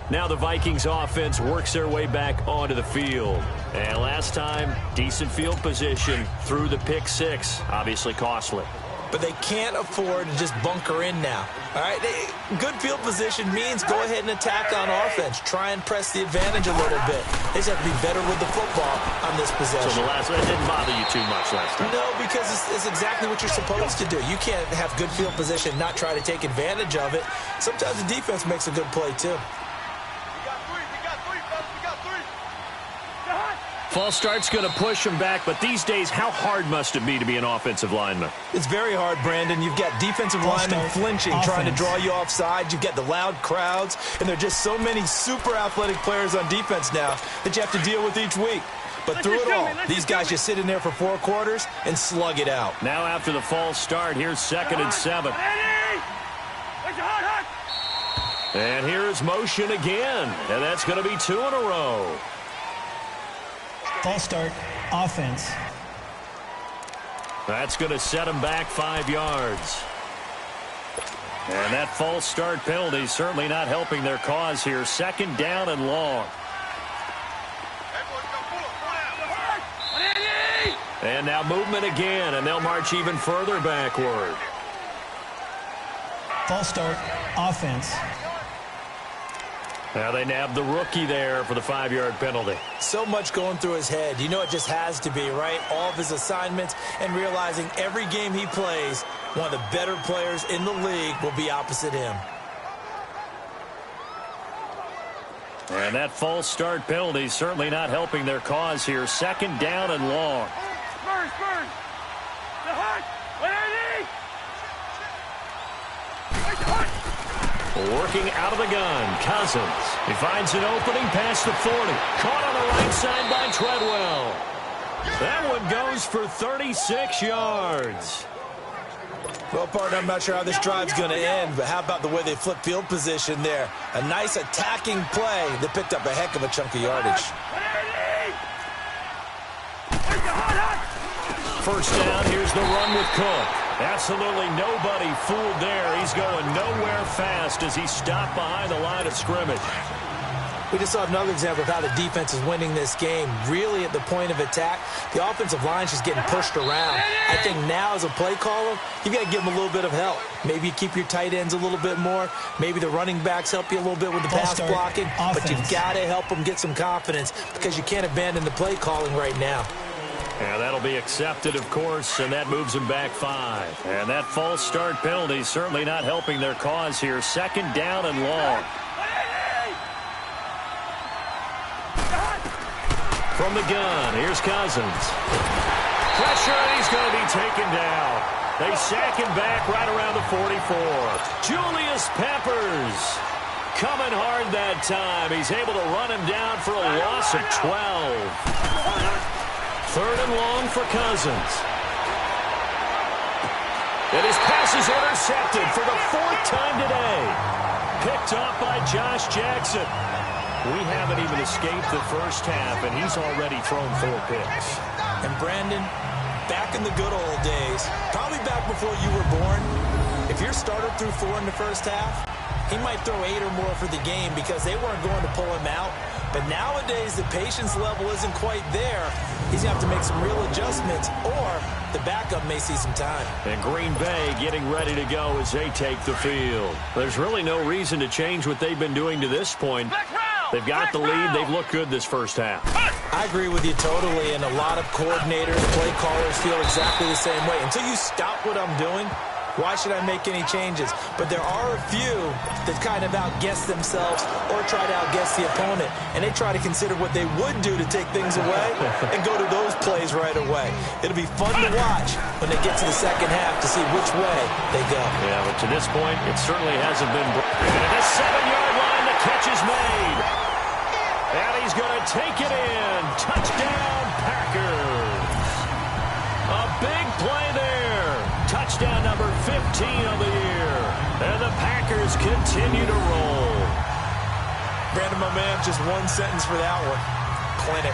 B: Now the Vikings offense works their way back onto the field. And last time, decent field position through the pick 6. Obviously costly.
C: but they can't afford to just bunker in now. All right, good field position means go ahead and attack on offense. Try and press the advantage a little bit. They just have to be better with the football on this possession.
B: So the last one didn't bother you too much last time?
C: No, because it's exactly what you're supposed to do. You can't have good field position, not try to take advantage of it. Sometimes the defense makes a good play, too.
B: False start's going to push him back, but these days, how hard must it be to be an offensive lineman?
C: It's very hard, Brandon. You've got defensive linemen flinching, trying to draw you offside. You've got the loud crowds, and there are just so many super athletic players on defense now that you have to deal with each week. But through it all, these guys just sit in there for 4 quarters and slug it out.
B: Now after the false start, here's 2nd and 7. And here's motion again, and that's going to be 2 in a row.
D: False start, offense.
B: That's going to set him back 5 yards. And that false start penalty certainly not helping their cause here. 2nd down and long. And now movement again, and they'll march even further backward.
D: False start, offense.
B: Now they nab the rookie there for the 5-yard penalty.
C: So much going through his head. You know it just has to be, right? All of his assignments and realizing every game he plays, one of the better players in the league will be opposite him.
B: And that false start penalty certainly not helping their cause here. 2nd down and long. Working out of the gun, Cousins. He finds an opening past the 40. Caught on the right side by Treadwell. That one goes for 36 yards.
C: Well, partner, I'm not sure how this drive's going to end, but how about the way they flip field position there? A nice attacking play that picked up a heck of a chunk of yardage.
B: First down, here's the run with Cook. Absolutely nobody fooled there. He's going nowhere fast as he stopped behind the line of scrimmage.
C: We just saw another example of how the defense is winning this game. Really at the point of attack, the offensive line's just getting pushed around. I think now as a play caller, you've got to give them a little bit of help. Maybe you keep your tight ends a little bit more. Maybe the running backs help you a little bit with the pass blocking. But you've got to help them get some confidence because you can't abandon the play calling right now.
B: Yeah, that'll be accepted, of course, and that moves them back 5. And that false start penalty certainly not helping their cause here. 2nd down and long. From the gun, here's Cousins. Pressure, and he's going to be taken down. They sack him back right around the 44. Julius Peppers coming hard that time. He's able to run him down for a loss of 12. 3rd and long for Cousins. And his pass is intercepted for the 4th time today. Picked off by Josh Jackson. We haven't even escaped the first half, and he's already thrown 4 picks.
C: And Brandon, back in the good old days, probably back before you were born, if your starter threw 4 in the first half, he might throw 8 or more for the game because they weren't going to pull him out. But nowadays, the patience level isn't quite there. He's going to have to make some real adjustments, or the backup may see some time.
B: And Green Bay getting ready to go as they take the field. There's really no reason to change what they've been doing to this point. They've got the lead. They've looked good this first half.
C: I agree with you totally, and a lot of coordinators, play callers feel exactly the same way. Until you stop what I'm doing, why should I make any changes? But there are a few that kind of outguess themselves or try to outguess the opponent, and they try to consider what they would do to take things away and go to those plays right away. It'll be fun to watch when they get to the second half to see which way they go.
B: Yeah, but to this point, it certainly hasn't been. And at the 7-yard line, the catch is made. And he's going to take it in. Touchdown, Packers. A big play there. Touchdown number 15 of the year. And the Packers continue to roll.
C: Brandon, my man, just one sentence for that one. Clinic.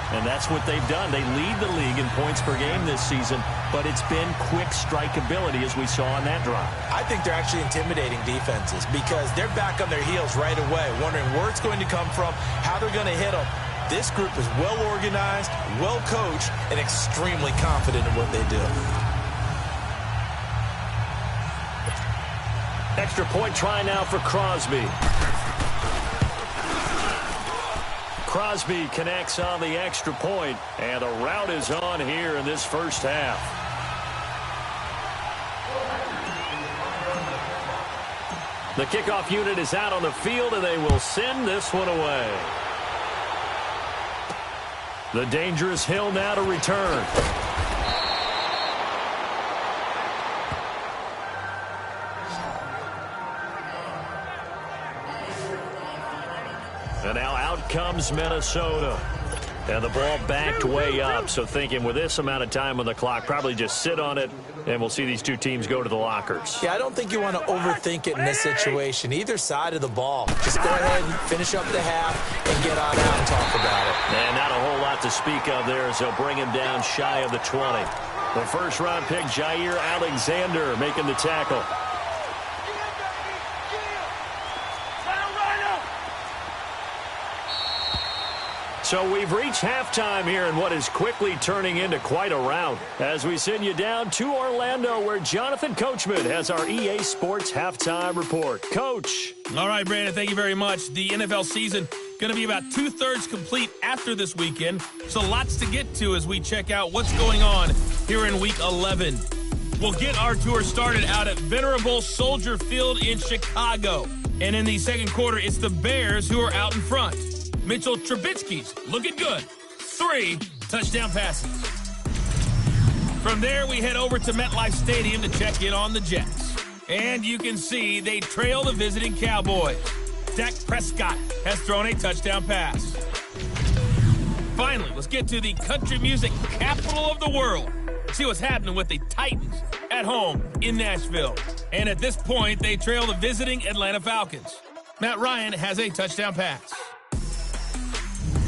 B: And that's what they've done. They lead the league in points per game this season, but it's been quick strikeability as we saw on that drive.
C: I think they're actually intimidating defenses because they're back on their heels right away, wondering where it's going to come from, how they're going to hit them. This group is well organized, well coached, and extremely confident in what they do.
B: Extra point try now for Crosby. Crosby connects on the extra point, and the rout is on here in this first half. The kickoff unit is out on the field, and they will send this one away. The dangerous Hill now to return. And now out comes Minnesota. And the ball backed way up. So thinking with this amount of time on the clock, probably just sit on it, and we'll see these two teams go to the lockers.
C: Yeah, I don't think you want to overthink it in this situation. Either side of the ball. Just go ahead and finish up the half and get on out and talk about it.
B: And not a whole lot to speak of there as they'll bring him down shy of the 20. The first-round pick, Jair Alexander, making the tackle. So we've reached halftime here in what is quickly turning into quite a rout as we send you down to Orlando where Jonathan Coachman has our EA Sports Halftime Report. Coach.
A: All right, Brandon, thank you very much. The NFL season going to be about two-thirds complete after this weekend, so lots to get to as we check out what's going on here in Week 11. We'll get our tour started out at Venerable Soldier Field in Chicago. And in the second quarter, it's the Bears who are out in front. Mitchell Trubisky's looking good. 3 touchdown passes. From there, we head over to MetLife Stadium to check in on the Jets. And you can see they trail the visiting Cowboys. Dak Prescott has thrown a touchdown pass. Finally, let's get to the country music capital of the world. See what's happening with the Titans at home in Nashville. And at this point, they trail the visiting Atlanta Falcons. Matt Ryan has a touchdown pass.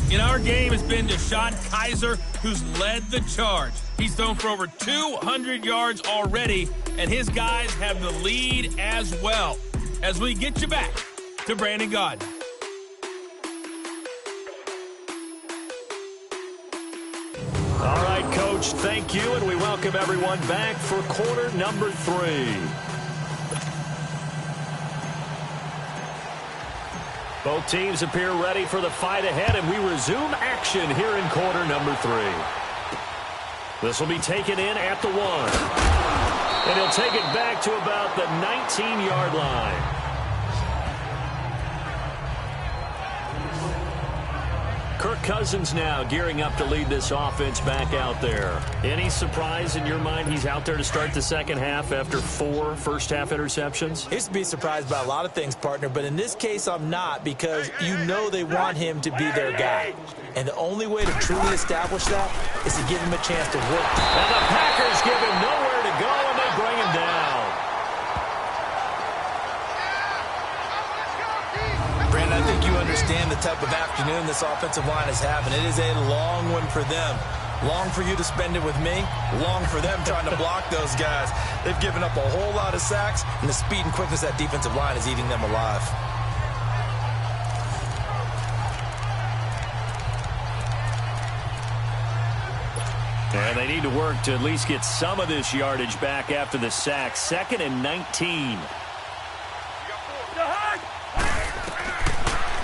A: In our game, it's been Deshaun Kaiser who's led the charge. He's thrown for over 200 yards already, and his guys have the lead as well. As we get you back to Brandon Gaudin.
B: All right, Coach, thank you, and we welcome everyone back for quarter number 3. Both teams appear ready for the fight ahead, and we resume action here in quarter number 3. This will be taken in at the 1. And he'll take it back to about the 19-yard line. Kirk Cousins now gearing up to lead this offense back out there. Any surprise in your mind he's out there to start the second half after 4 first-half interceptions?
C: He used to be surprised by a lot of things, partner, but in this case I'm not because you know they want him to be their guy. And the only way to truly establish that is to give him a chance to work.
B: And the Packers give him nowhere to go, and they bring him down.
C: Brandon, I think you understand the type of afternoon this offensive line is having. It is a long one for them. Long for you to spend it with me. Long for them trying to block those guys. They've given up a whole lot of sacks, and the speed and quickness of that defensive line is eating them alive.
B: And they need to work to at least get some of this yardage back after the sack. 2nd and 19.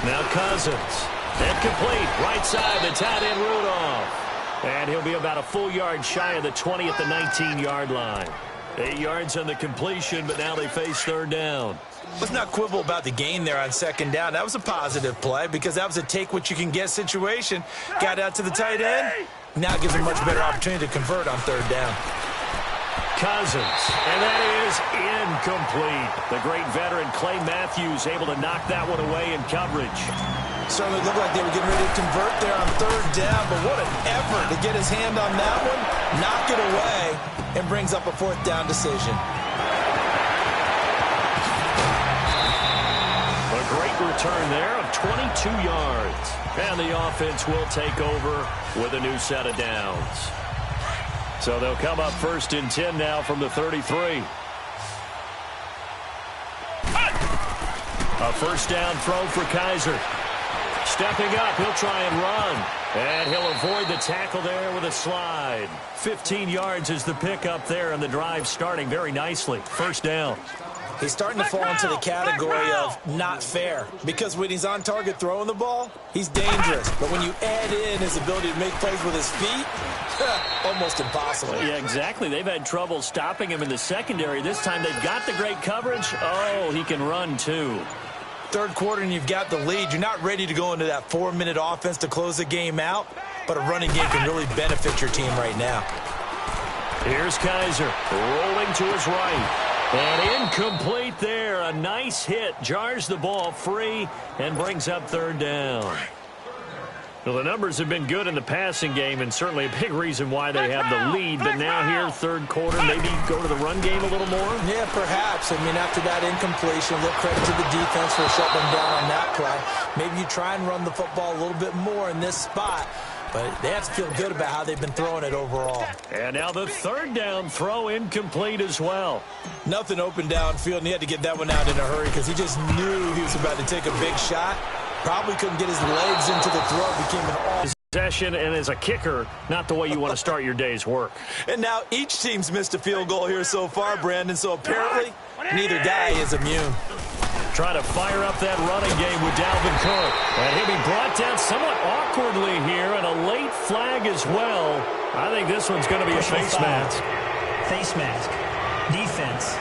B: Now Cousins. Incomplete. Right side, the tight end Rudolph. And he'll be about a full yard shy of the 20 at the 19-yard line. 8 yards on the completion, but now they face 3rd down.
C: Let's not quibble about the gain there on 2nd down. That was a positive play because that was a take-what-you-can-get situation. Got out to the tight end. Now it gives him a much better opportunity to convert on 3rd down.
B: Cousins, and that is incomplete. The great veteran Clay Matthews able to knock that one away in coverage.
C: Certainly looked like they were getting ready to convert there on 3rd down, but what an effort to get his hand on that one, knock it away, and brings up a 4th down decision.
B: A great return there of 22 yards. And the offense will take over with a new set of downs. So they'll come up 1st and 10 now from the 33. A 1st down throw for Kaiser. Stepping up, he'll try and run. And he'll avoid the tackle there with a slide. 15 yards is the pickup there, and the drive starting very nicely. 1st down.
C: He's starting to fall into the category of not fair, because when he's on target throwing the ball, he's dangerous. But when you add in his ability to make plays with his feet, almost impossible.
B: Yeah, exactly. They've had trouble stopping him in the secondary. This time they've got the great coverage. Oh, he can run too.
C: Third quarter and you've got the lead. You're not ready to go into that 4-minute offense to close the game out, but a running game can really benefit your team right now.
B: Here's Kaiser rolling to his right. And incomplete there. A nice hit. Jars the ball free and brings up third down. Well, the numbers have been good in the passing game, and certainly a big reason why they have the lead. But now here, third quarter, maybe go to the run game a little more?
C: Yeah, perhaps. I mean, after that incompletion, a little credit to the defense for shutting them down on that play. Maybe you try and run the football a little bit more in this spot. But they have to feel good about how they've been throwing it overall.
B: And now the third down throw incomplete as well.
C: Nothing open downfield, and he had to get that one out in a hurry because he just knew he was about to take a big shot. Probably couldn't get his legs into the throw. Became an all
B: possession, and as a kicker, not the way you want to start your day's work.
C: And now each team's missed a field goal here so far, Brandon, so apparently neither guy is immune.
B: Trying to fire up that running game with Dalvin Cook. And he'll be brought down somewhat awkwardly here, and a late flag as well. I think this one's going to be a face mask.
D: Face mask. Defense.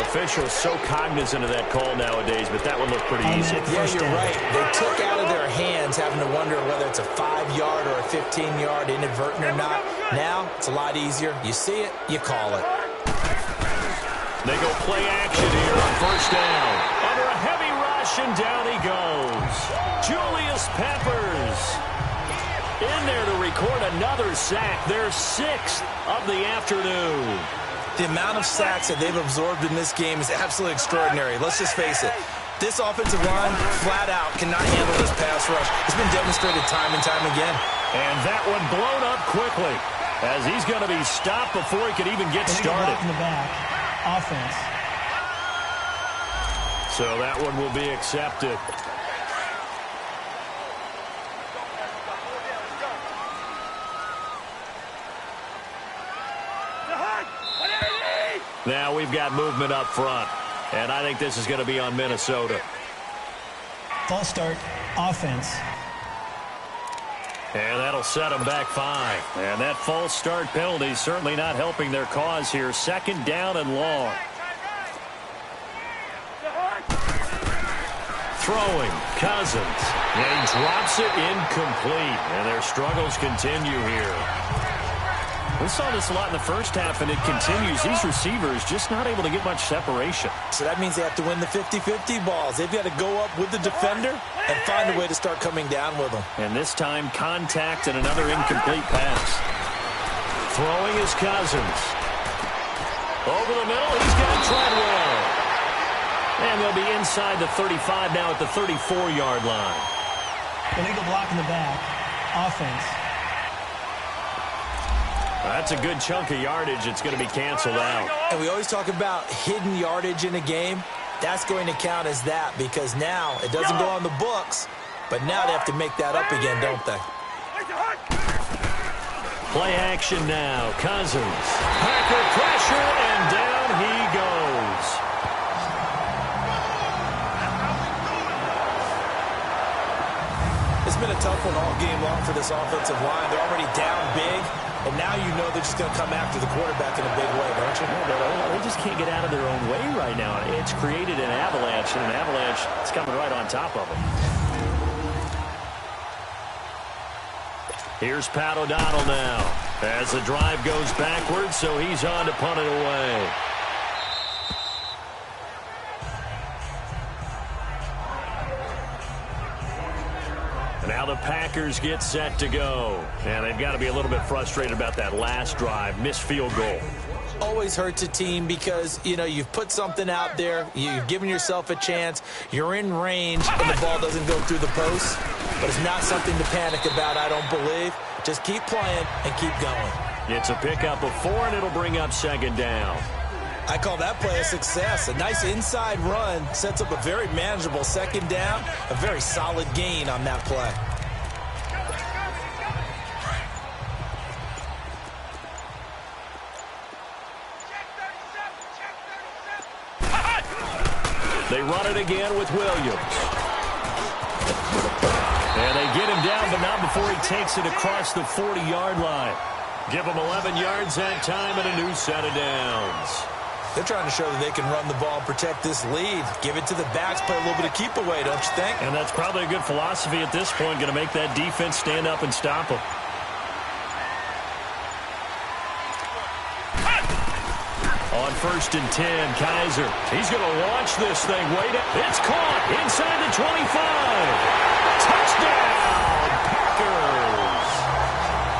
B: Officials so cognizant of that call nowadays, but that one looked pretty easy.
C: Yeah, you're right. They took out of their hands having to wonder whether it's a 5-yard or a 15-yard, inadvertent or not. Now, it's a lot easier. You see it, you call it.
B: They go play action here on first down. Under a heavy rush, and down he goes. Julius Peppers in there to record another sack. Their 6th of the afternoon.
C: The amount of sacks that they've absorbed in this game is absolutely extraordinary. Let's just face it. This offensive line, flat out, cannot handle this pass rush. It's been demonstrated time and time again.
B: And that one blown up quickly, as he's going to be stopped before he could even get started.
D: In the back. Offense.
B: So that one will be accepted. Now we've got movement up front, and I think this is going to be on Minnesota.
D: False start. Offense.
B: And that'll set them back 5. And that false start penalty is certainly not helping their cause here. Second down and long. Throwing, Cousins. And he drops it incomplete. And their struggles continue here. We saw this a lot in the first half, and it continues. These receivers just not able to get much separation.
C: So that means they have to win the 50-50 balls. They've got to go up with the defender and find a way to start coming down with them.
B: And this time, contact and another incomplete pass. Throwing is Cousins. Over the middle, he's got Treadwell. And they'll be inside the 35 now at the 34-yard line.
D: Illegal block in the back. Offense.
B: That's a good chunk of yardage. It's going to be canceled out.
C: And we always talk about hidden yardage in a game. That's going to count as that, because now it doesn't go on the books, but now they have to make that up again, don't they?
B: Play action now. Cousins. Packer pressure, and down he goes.
C: It's been a tough one all game long for this offensive line. They're already down big. And now you know they're just going to come after the quarterback in a big way, don't you?
B: They just can't get out of their own way right now. It's created an avalanche, and an avalanche is coming right on top of them. Here's Pat O'Donnell now as the drive goes backwards, so he's on to punt it away. Now the Packers get set to go. And they've got to be a little bit frustrated about that last drive. Missed field goal.
C: Always hurts a team because, you know, you've put something out there. You've given yourself a chance. You're in range, and the ball doesn't go through the post. But it's not something to panic about, I don't believe. Just keep playing and keep going.
B: It's a pickup of 4, and it'll bring up second down.
C: I call that play a success. A nice inside run sets up a very manageable second down. A very solid gain on that play.
B: They run it again with Williams. And they get him down, but not before he takes it across the 40-yard line. Give him 11 yards that time and a new set of downs.
C: They're trying to show that they can run the ball and protect this lead. Give it to the backs, play a little bit of keep away, don't you think?
B: And that's probably a good philosophy at this point, going to make that defense stand up and stop them. On 1st and 10, Kaiser. He's going to launch this thing. Wait, it's caught inside the 25. Touchdown, Packers.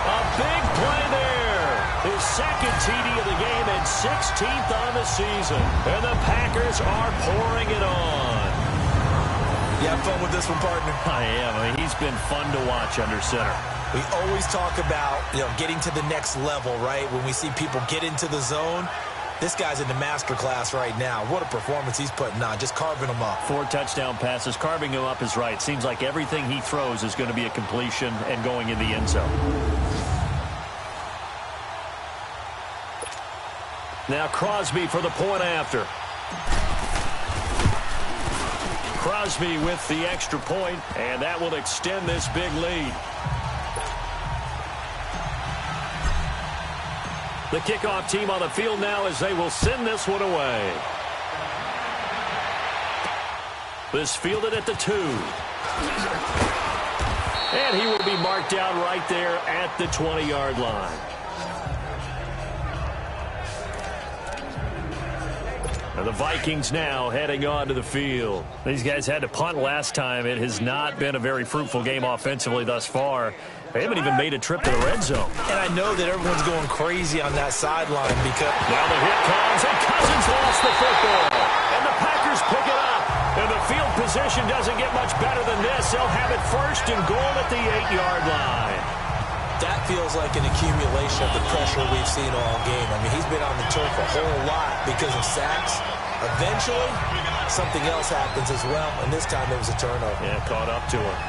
B: A big play there. His second TD of the game and 16th on the season. And the Packers are pouring it on.
C: You have fun with this one, partner?
B: I am. I mean, he's been fun to watch under center.
C: We always talk about, getting to the next level, right? When we see people get into the zone. This guy's in the master class right now. What a performance he's putting on, just carving them up.
B: 4 touchdown passes. Carving him up is right. Seems like everything he throws is going to be a completion and going in the end zone. Now Crosby for the point after. Crosby with the extra point, and that will extend this big lead. The kickoff team on the field now as they will send this one away. This fielded at the 2. And he will be marked down right there at the 20-yard line. And the Vikings now heading onto the field. These guys had to punt last time. It has not been a very fruitful game offensively thus far. They haven't even made a trip to the red zone.
C: And I know that everyone's going crazy on that sideline because...
B: Now the hit comes, and Cousins lost the football. And the Packers pick it up. And the field position doesn't get much better than this. They'll have it 1st and goal at the 8-yard line.
C: That feels like an accumulation of the pressure we've seen all game. I mean, he's been on the turf a whole lot because of sacks. Eventually, something else happens as well, and this time it was a turnover.
B: Yeah, caught up to him.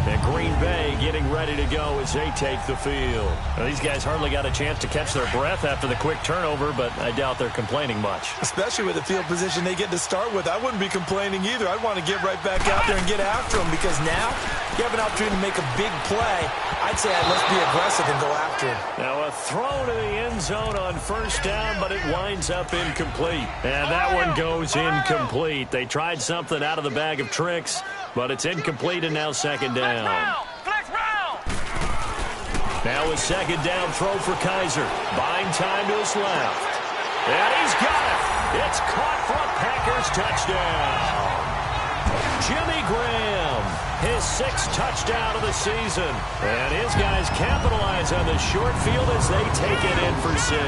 B: And Green Bay getting ready to go as they take the field. Now, these guys hardly got a chance to catch their breath after the quick turnover, but I doubt they're complaining much.
C: Especially with the field position they get to start with. I wouldn't be complaining either. I'd want to get right back out there and get after them because now you have an opportunity to make a big play. I'd say let's be aggressive and go after him.
B: Now a throw to the end zone on 1st down, but it winds up incomplete. And that one goes incomplete. They tried something out of the bag of tricks, but it's incomplete and now 2nd down. Now a 2nd down throw for Kaiser. Buying time to his left. And he's got it. It's caught for a Packers touchdown. Jimmy Graham, his 6th touchdown of the season. And his guys capitalize on the short field as they take it in for 6.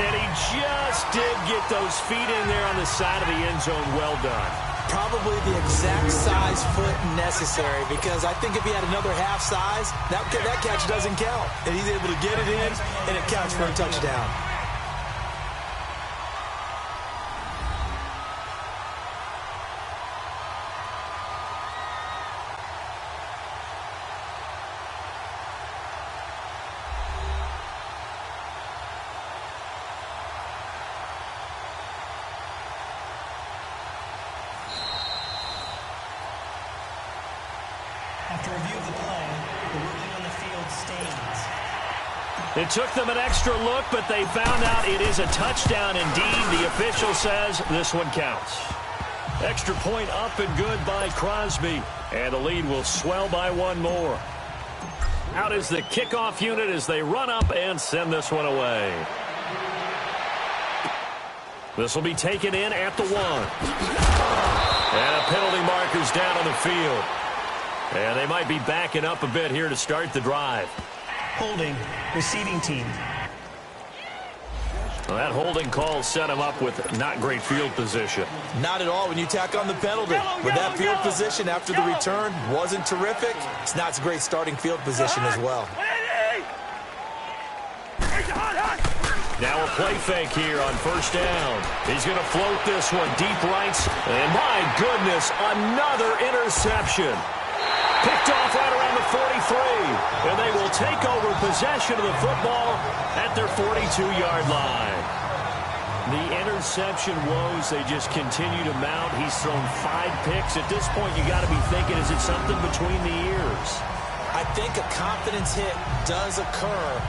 B: And he just did get those feet in there on the side of the end zone. Well done.
C: Probably the exact size foot necessary because I think if he had another half size, that catch doesn't count. And he's able to get it in, and it counts for a touchdown.
D: After review of the play, the ruling on the field stands.
B: It took them an extra look, but they found out it is a touchdown indeed. The official says this one counts. Extra point up and good by Crosby. And the lead will swell by 1 more. Out is the kickoff unit as they run up and send this one away. This will be taken in at the 1. And a penalty marker's down on the field. And they might be backing up a bit here to start the drive.
D: Holding, receiving team.
B: Well, that holding call set him up with not great field position.
C: Not at all when you tack on the penalty. With that field position after the return wasn't terrific. It's not a great starting field position as well.
B: Now a play fake here on 1st down. He's going to float this one deep right. And my goodness, another interception. Picked off right around the 43. And they will take over possession of the football at their 42-yard line. The interception woes, they just continue to mount. He's thrown 5 picks. At this point, you got to be thinking, is it something between the ears?
C: I think a confidence hit does occur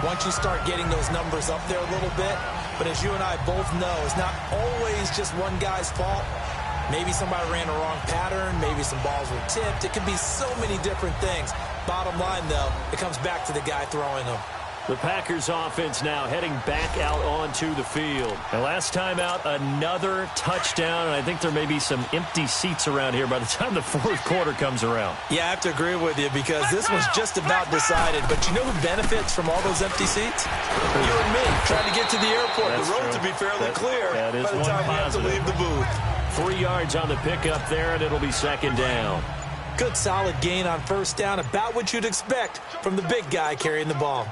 C: once you start getting those numbers up there a little bit. But as you and I both know, it's not always just one guy's fault. Maybe somebody ran a wrong pattern. Maybe some balls were tipped. It could be so many different things. Bottom line, though, it comes back to the guy throwing them.
B: The Packers offense now heading back out onto the field. And last time out, another touchdown. And I think there may be some empty seats around here by the time the fourth quarter comes around.
C: Yeah, I have to agree with you because this was just about decided. But you know who benefits from all those empty seats? You and me, trying to get to the airport.
B: That's
C: the road
B: true.
C: to be fairly clear
B: that is
C: by the time you have to leave the booth.
B: 3 yards on the pickup there, and it'll be second down.
C: Good solid gain on first down, about what you'd expect from the big guy carrying the ball.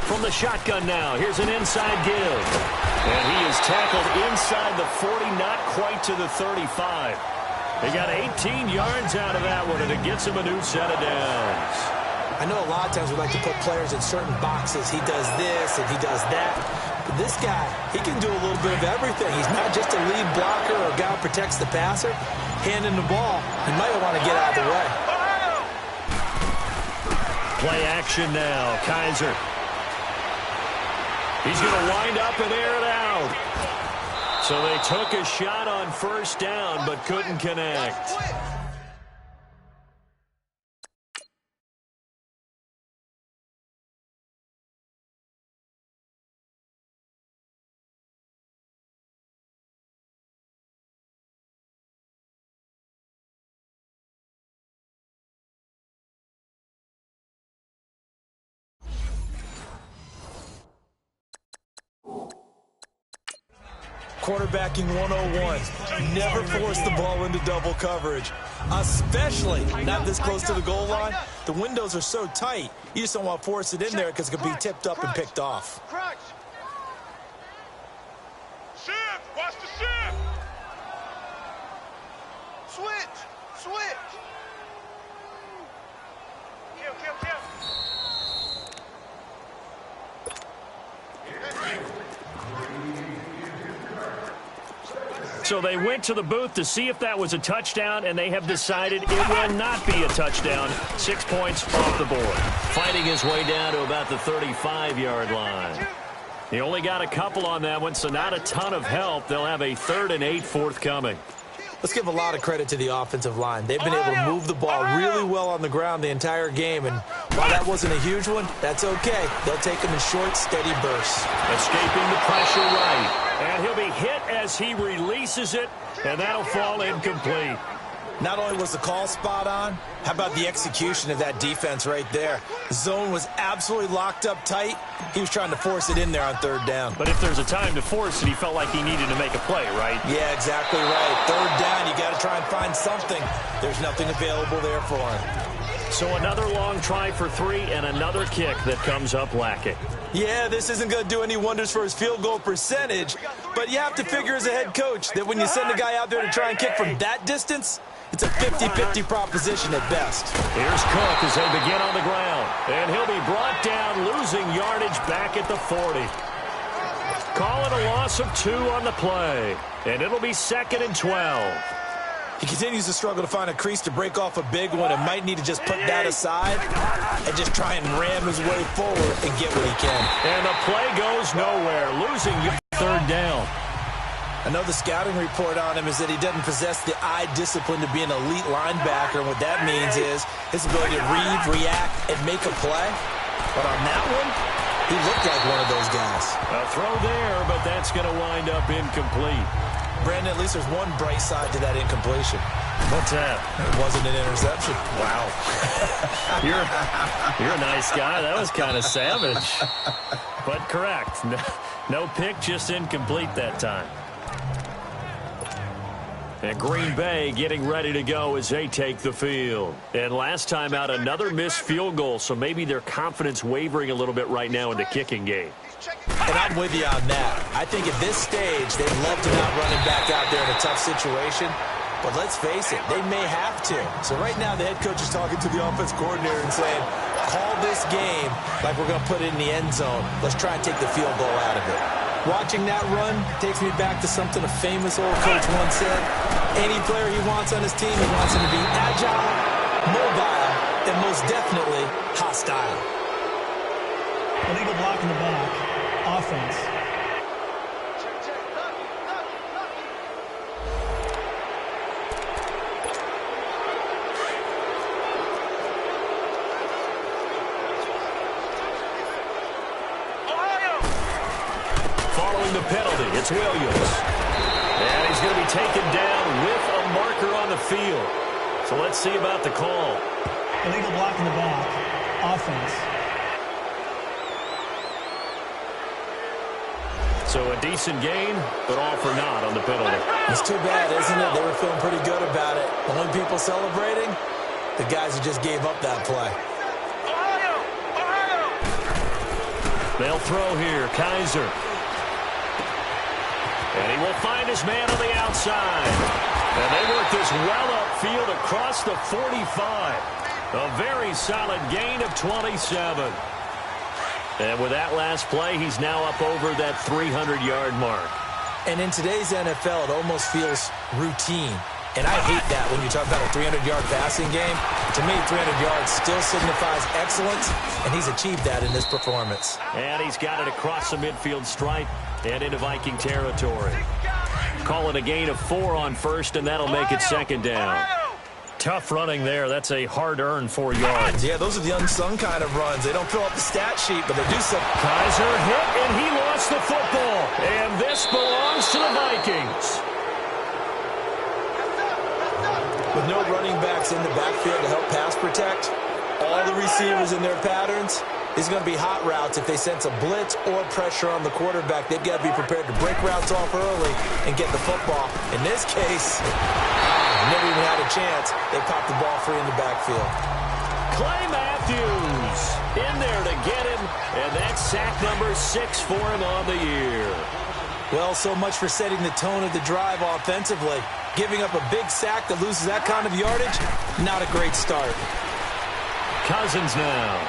B: From the shotgun now, here's an inside give. And he is tackled inside the 40, not quite to the 35. They got 18 yards out of that one, and it gets him a new set of downs.
C: I know a lot of times we like to put players in certain boxes. He does this and he does that. But this guy, he can do a little bit of everything. He's not just a lead blocker or a guy who protects the passer. Handing the ball, he might want to get out of the way.
B: Play action now. Kaiser. He's going to wind up and air it out. So they took a shot on first down but couldn't connect.
C: Quarterbacking 101. Never force the ball into double coverage, especially not this close to the goal line. The windows are so tight, you just don't want to force it in there because it could be tipped up and picked off.
E: Shift! Watch the shift! Switch! Switch! Kill, kill, kill!
B: So they went to the booth to see if that was a touchdown, and they have decided it will not be a touchdown. 6 points off the board. Fighting his way down to about the 35-yard line. He only got a couple on that one, so not a ton of help. They'll have a 3rd and 8 forthcoming.
C: Let's give a lot of credit to the offensive line. They've been able to move the ball really well on the ground the entire game, and while that wasn't a huge one, that's okay. They'll take them in short, steady bursts.
B: Escaping the pressure right, and he'll be hit as he releases it, and that'll fall incomplete.
C: Not only was the call spot on, how about the execution of that defense right there? The zone was absolutely locked up tight. He was trying to force it in there on 3rd down.
B: But if there's a time to force it, he felt like he needed to make a play, right?
C: Yeah, exactly right. 3rd down, you got to try and find something. There's nothing available there for him.
B: So another long try for 3 and another kick that comes up lacking.
C: Yeah, this isn't going to do any wonders for his field goal percentage, but you have to figure as a head coach that when you send a guy out there to try and kick from that distance, it's a 50-50 proposition at best.
B: Here's Cook as they begin on the ground, and he'll be brought down, losing yardage back at the 40. Call it a loss of 2 on the play, and it'll be 2nd and 12.
C: He continues to struggle to find a crease to break off a big one and might need to just put that aside and just try and ram his way forward and get what he can.
B: And the play goes nowhere, losing 3rd down.
C: I know the scouting report on him is that he doesn't possess the eye discipline to be an elite linebacker, and what that means is his ability to read, react, and make a play. But on that one, he looked like one of those guys.
B: A throw there, but that's going to wind up incomplete.
C: Brandon, at least there's one bright side to that incompletion.
B: What's that?
C: It wasn't an interception.
B: Wow. You're a nice guy. That was kind of savage. But correct. No pick, just incomplete that time. And Green Bay getting ready to go as they take the field. And last time out, another missed field goal, so maybe their confidence wavering a little bit right now in the kicking game.
C: And I'm with you on that. I think at this stage, they'd love to not run him back out there in a tough situation. But let's face it, they may have to. So right now, the head coach is talking to the offense coordinator and saying, call this game like we're going to put it in the end zone. Let's try and take the field goal out of it. Watching that run takes me back to something a famous old coach once said. Any player he wants on his team, he wants him to be agile, mobile, and most definitely hostile.
D: Illegal block in the back. Offense.
B: Following the penalty, it's Williams. And he's going to be taken down with a marker on the field. So let's see about the call.
D: Illegal block in the back. Offense.
B: So a decent gain, but all for naught on the penalty.
C: It's too bad, isn't it? They were feeling pretty good about it. Only people celebrating, the guys who just gave up that play.
B: They'll throw here, Kaiser. And he will find his man on the outside. And they work this well upfield across the 45. A very solid gain of 27. And with that last play, he's now up over that 300-yard mark.
C: And in today's NFL, it almost feels routine. And I hate that when you talk about a 300-yard passing game. To me, 300 yards still signifies excellence, and he's achieved that in this performance.
B: And he's got it across the midfield stripe and into Viking territory. Call it a gain of 4 on first, and that'll make it second down. Tough running there. That's a hard-earned 4 yards.
C: Yeah, those are the unsung kind of runs. They don't fill up the stat sheet, but they do some.
B: Kaiser hit, and he lost the football. And this belongs to the Vikings.
C: With no running backs in the backfield to help pass protect, all the receivers in their patterns, is going to be hot routes. If they sense a blitz or pressure on the quarterback, they've got to be prepared to break routes off early and get the football. In this case, never even had a chance. They popped the ball free in the backfield.
B: Clay Matthews in there to get him, and that's sack number 6 for him on the year.
C: Well, so much for setting the tone of the drive offensively. Giving up a big sack that loses that kind of yardage, not a great start.
B: Cousins now.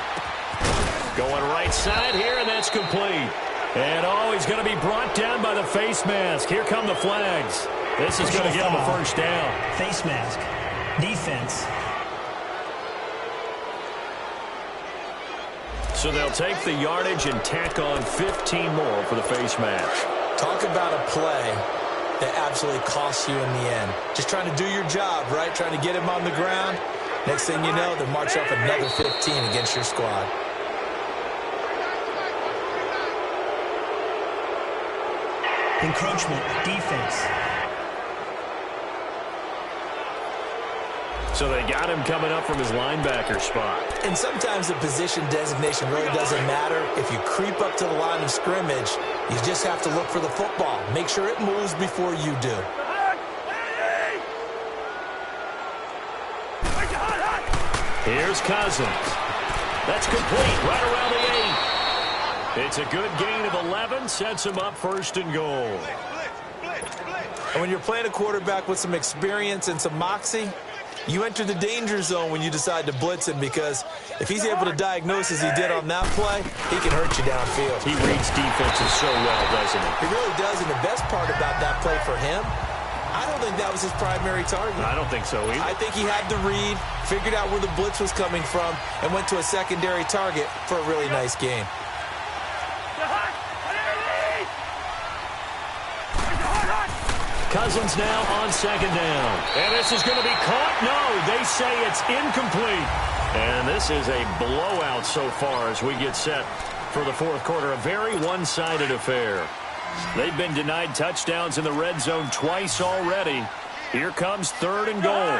B: Going right side here, and that's complete. And, he's going to be brought down by the face mask. Here come the flags. This is going to get him a first down.
D: Face mask. Defense.
B: So they'll take the yardage and tack on 15 more for the face mask.
C: Talk about a play that absolutely costs you in the end. Just trying to do your job, right? Trying to get him on the ground. Next thing you know, they'll march off another 15 against your squad.
D: Encroachment. Defense.
B: So they got him coming up from his linebacker spot.
C: And sometimes the position designation really doesn't matter. If you creep up to the line of scrimmage, you just have to look for the football. Make sure it moves before you do.
B: Here's Cousins. That's complete right around the 8. It's a good gain of 11. Sets him up first and goal.
C: And when you're playing a quarterback with some experience and some moxie, you enter the danger zone when you decide to blitz him, because if he's able to diagnose as he did on that play, he can hurt you downfield.
B: He reads defenses so well, doesn't he?
C: He really does, and the best part about that play for him, I don't think that was his primary target.
B: I don't think so either.
C: I think he had the read, figured out where the blitz was coming from, and went to a secondary target for a really nice gain.
B: Cousins now on second down. And this is going to be caught. No, they say it's incomplete. And this is a blowout so far as we get set for the fourth quarter. A very one-sided affair. They've been denied touchdowns in the red zone twice already. Here comes third and goal.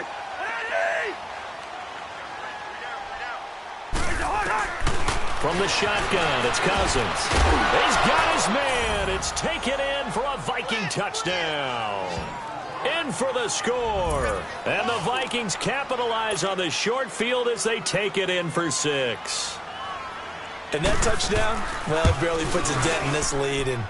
B: From the shotgun, it's Cousins. He's got his man. It's taken in for a Viking touchdown. In for the score. And the Vikings capitalize on the short field as they take it in for 6.
C: And that touchdown, well, it barely puts a dent in this lead. And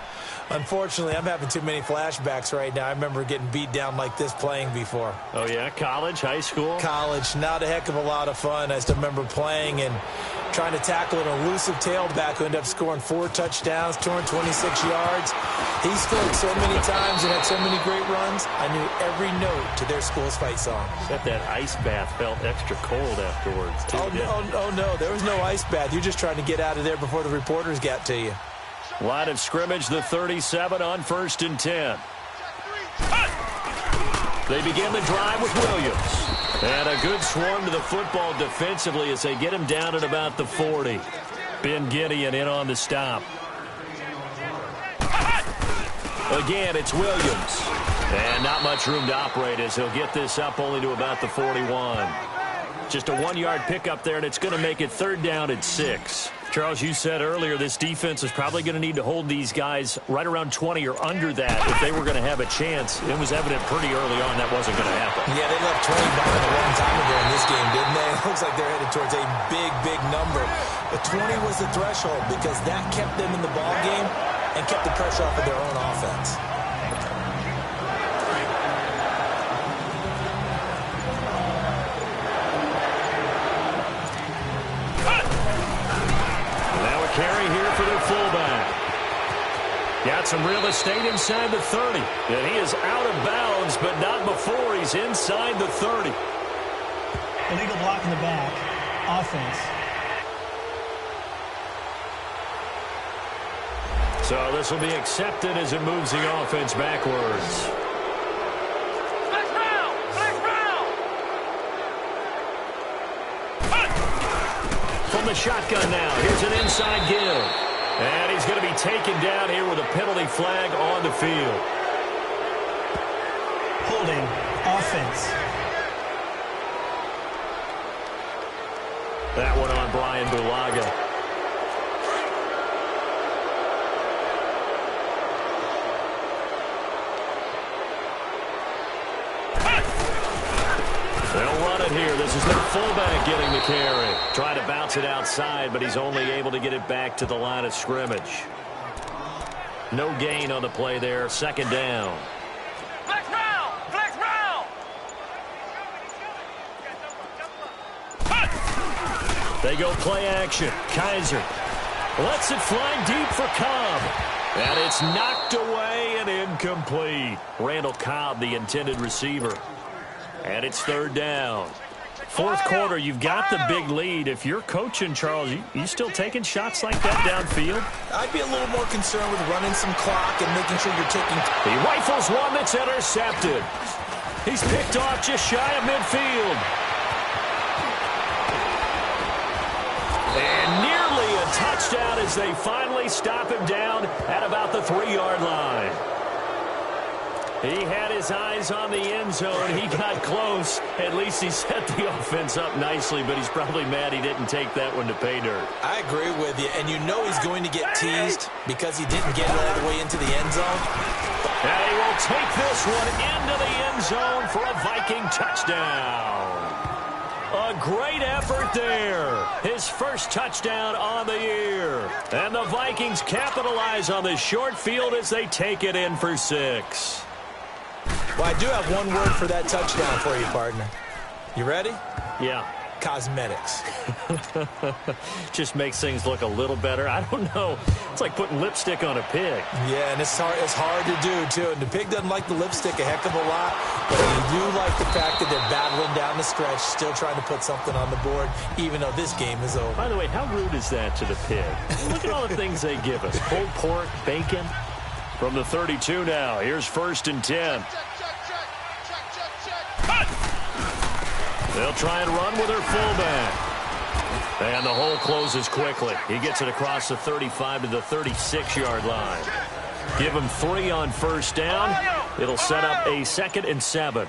C: unfortunately, I'm having too many flashbacks right now. I remember getting beat down like this playing before.
B: Oh, yeah? College, high school?
C: College, not a heck of a lot of fun. I still remember playing, and trying to tackle an elusive tailback who ended up scoring 4 touchdowns, 226 yards. He scored so many times and had so many great runs, I knew every note to their school's fight song.
B: Except that ice bath felt extra cold afterwards, too.
C: Oh, no, there was no ice bath. You're just trying to get out of there before the reporters got to you.
B: Line of scrimmage, the 37 on 1st and 10. They begin the drive with Williams. And a good swarm to the football defensively as they get him down at about the 40. Ben Gideon in on the stop. Again, it's Williams. And not much room to operate as he'll get this up only to about the 41. Just a 1-yard pickup there, and it's going to make it 3rd down at 6. Charles, you said earlier this defense is probably going to need to hold these guys right around 20 or under that if they were going to have a chance. It was evident pretty early on that wasn't going to happen.
C: Yeah, they left 20 behind a long time ago in this game, didn't they? It looks like they're headed towards a big, big number. But 20 was the threshold because that kept them in the ball game and kept the pressure off of their own offense.
B: Carry here for their fullback. Got some real estate inside the 30. And he is out of bounds, but not before he's inside the 30.
D: Illegal block in the back. Offense.
B: So this will be accepted as it moves the offense backwards. From the shotgun now. Here's an inside give. And he's going to be taken down here with a penalty flag on the field.
D: Holding. Offense.
B: That one on Brian Bulaga. They'll run it here. This is their fullback getting the carry. Trying to bounce it outside, but he's only able to get it back to the line of scrimmage. No gain on the play there. 2nd down.
E: Flex round! Flex round!
B: They go play action. Kaiser lets it fly deep for Cobb. And it's knocked away and incomplete. Randall Cobb, the intended receiver. And it's 3rd down. 4th quarter, you've got the big lead. If you're coaching, Charles, you still taking shots like that downfield?
C: I'd be a little more concerned with running some clock and making sure you're taking...
B: He rifles one that's intercepted. He's picked off just shy of midfield. And nearly a touchdown as they finally stop him down at about the 3-yard line. He had his eyes on the end zone. He got close. At least he set the offense up nicely, but he's probably mad he didn't take that one to pay dirt.
C: I agree with you, and you know he's going to get teased because he didn't get it all the way into the end zone.
B: And he will take this one into the end zone for a Viking touchdown. A great effort there. His first touchdown on the year. And the Vikings capitalize on this short field as they take it in for 6.
C: Well, I do have one word for that touchdown for you, partner. You ready?
B: Yeah.
C: Cosmetics.
B: Just makes things look a little better. I don't know. It's like putting lipstick on a pig.
C: Yeah, and it's hard to do, too. And the pig doesn't like the lipstick a heck of a lot, but you do like the fact that they're battling down the stretch, still trying to put something on the board, even though this game is over.
B: By the way, how rude is that to the pig? Look at all the things they give us. Pulled pork, bacon. From the 32 now, here's 1st and 10. They'll try and run with their fullback. And the hole closes quickly. He gets it across the 35 to the 36-yard line. Give him 3 on 1st down. It'll set up a 2nd and 7.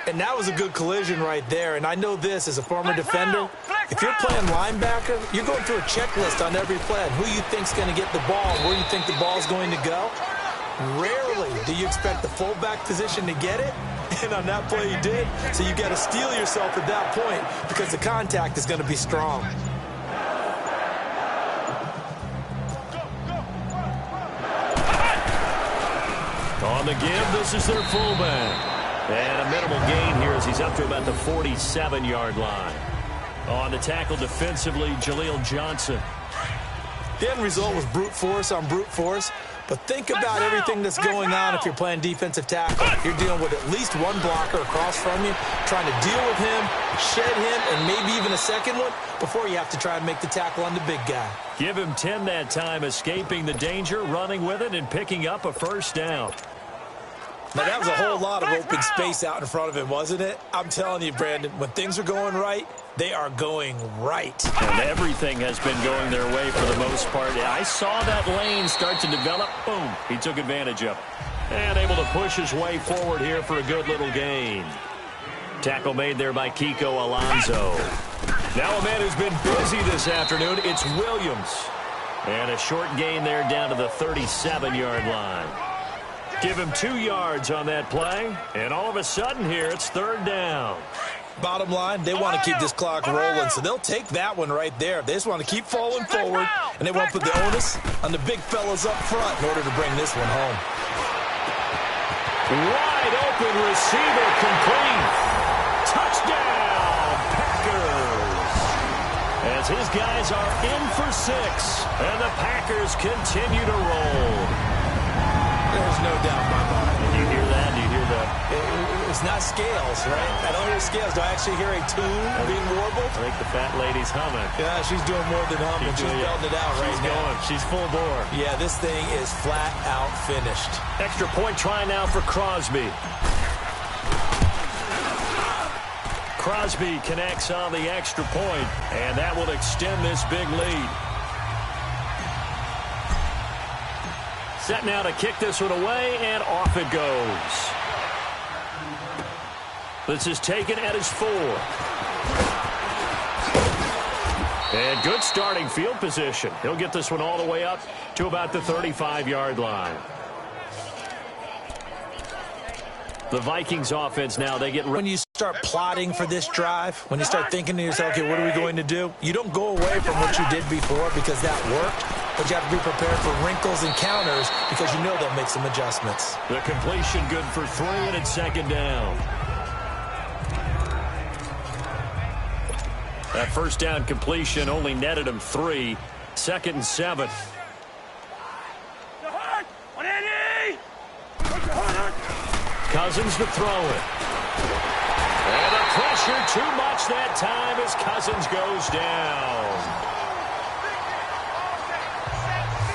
C: And that was a good collision right there. And I know this as a former defender. If you're playing linebacker, you're going through a checklist on every play. Who you think's going to get the ball and where you think the ball's going to go. Rarely do you expect the fullback position to get it. And on that play, he did. So you got to steel yourself at that point because the contact is going to be strong.
B: On the give, this is their fullback. And a minimal gain here as he's up to about the 47-yard line. On the tackle defensively, Jaleel Johnson.
C: The end result was brute force on brute force. But think about everything that's going on if you're playing defensive tackle. You're dealing with at least one blocker across from you, trying to deal with him, shed him, and maybe even a second one before you have to try and make the tackle on the big guy.
B: Give him 10 that time, escaping the danger, running with it, and picking up a first down.
C: Now, that was a whole lot of open space out in front of him, wasn't it? I'm telling you, Brandon, when things are going right, they are going right.
B: And everything has been going their way for the most part. I saw that lane start to develop. Boom. He took advantage of it. And able to push his way forward here for a good little gain. Tackle made there by Kiko Alonso. Now a man who's been busy this afternoon, it's Williams. And a short gain there down to the 37-yard line. Give him 2 yards on that play. And all of a sudden here, it's third down.
C: Bottom line, they want to keep this clock rolling, so they'll take that one right there. They just want to keep falling forward, and they want to put the onus on the big fellas up front in order to bring this one home.
B: Wide open receiver complete. Touchdown, Packers. As his guys are in for 6, and the Packers continue to roll.
C: There's no doubt in my mind.
B: Do you hear that? Do you hear the...
C: It's not scales, right? I don't hear scales. Do I actually hear a tune being warbled?
B: I think the fat lady's humming.
C: Yeah, she's doing more than humming. She's belting it out right now.
B: She's going. She's full bore.
C: Yeah, this thing is flat out finished.
B: Extra point try now for Crosby. Crosby connects on the extra point, and that will extend this big lead. Set now to kick this one away, and off it goes. This is taken at his 4. And good starting field position. He'll get this one all the way up to about the 35-yard line. The Vikings offense now, they get...
C: When you start plotting for this drive, when you start thinking to yourself, okay, what are we going to do? You don't go away from what you did before because that worked, but you have to be prepared for wrinkles and counters because you know they'll make some adjustments.
B: The completion good for 3, and it's second down. That first down completion only netted him 3. 2nd and 7. Cousins to throw it. And the pressure too much that time as Cousins goes down.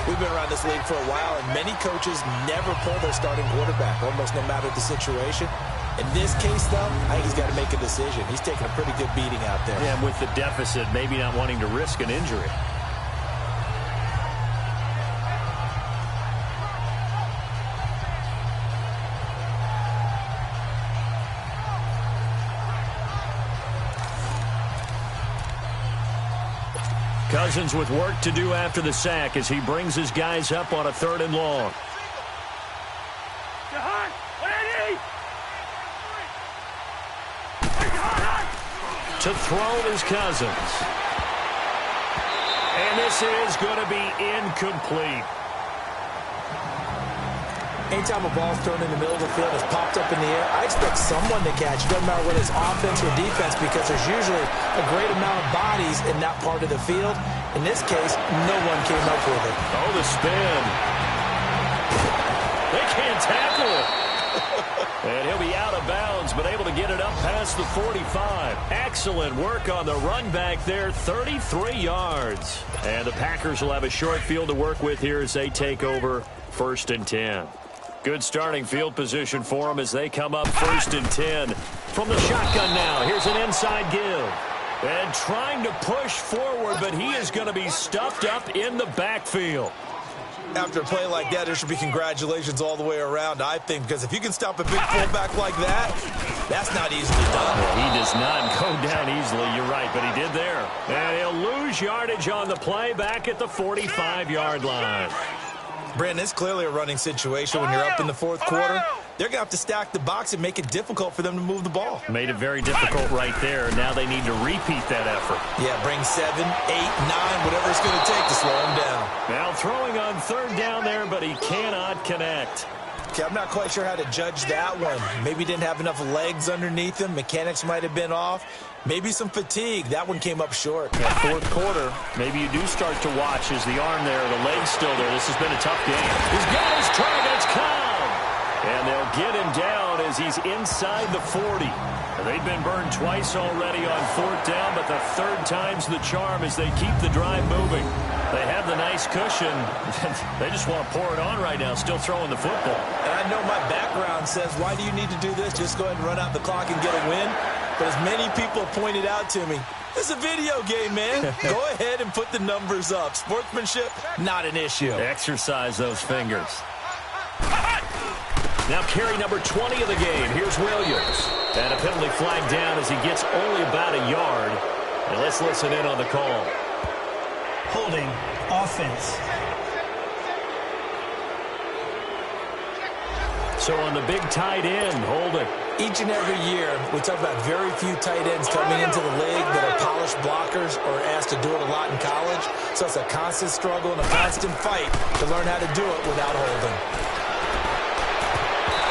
C: We've been around this league for a while, and many coaches never pull their starting quarterback, almost no matter the situation. In this case, though, I think he's got to make a decision. He's taking a pretty good beating out there.
B: Yeah, and with the deficit, maybe not wanting to risk an injury. Cousins with work to do after the sack as he brings his guys up on a 3rd and long. To throw is Cousins. And this is going to be incomplete.
C: Anytime a ball's thrown in the middle of the field, it's popped up in the air, I expect someone to catch. It doesn't matter whether it's offense or defense because there's usually a great amount of bodies in that part of the field. In this case, no one came up with it.
B: Oh, the spin. They can't tackle it. And he'll be out of bounds, but able to get it up past the 45. Excellent work on the run back there, 33 yards. And the Packers will have a short field to work with here as they take over 1st and 10. Good starting field position for them as they come up 1st and 10. From the shotgun now, here's an inside give. And trying to push forward, but he is going to be stuffed up in the backfield.
C: After a play like that, there should be congratulations all the way around, I think, because if you can stop a big fullback like that, that's not easily done.
B: Well, he does not go down easily, you're right, but he did there. And he'll lose yardage on the play back at the 45-yard line.
C: Brandon, it's clearly a running situation when you're up in the 4th quarter. They're going to have to stack the box and make it difficult for them to move the ball.
B: Made it very difficult right there. Now they need to repeat that effort.
C: Yeah, bring 7, 8, 9, whatever it's going to take to slow him down.
B: Now throwing on 3rd down there, but he cannot connect.
C: Okay, I'm not quite sure how to judge that one. Maybe didn't have enough legs underneath him. Mechanics might have been off. Maybe some fatigue. That one came up short.
B: Yeah, fourth quarter, maybe you do start to watch as the arm there, the leg's still there. This has been a tough game. He's got his targets count. And they'll get him down as he's inside the 40. They've been burned twice already on fourth down, but the third time's the charm as they keep the drive moving. They have the nice cushion. They just want to pour it on right now, still throwing the football.
C: And I know my background says, why do you need to do this? Just go ahead and run out the clock and get a win. But as many people pointed out to me, it's a video game, man. Go ahead and put the numbers up. Sportsmanship, not an issue.
B: Exercise those fingers. Now carry number 20 of the game. Here's Williams. And a penalty flag down as he gets only about a yard. And let's listen in on the call.
D: Holding, offense.
B: So on the big tight end, holding.
C: Each and every year, we talk about very few tight ends coming into the league that are polished blockers or asked to do it a lot in college. So it's a constant struggle and a constant fight to learn how to do it without holding.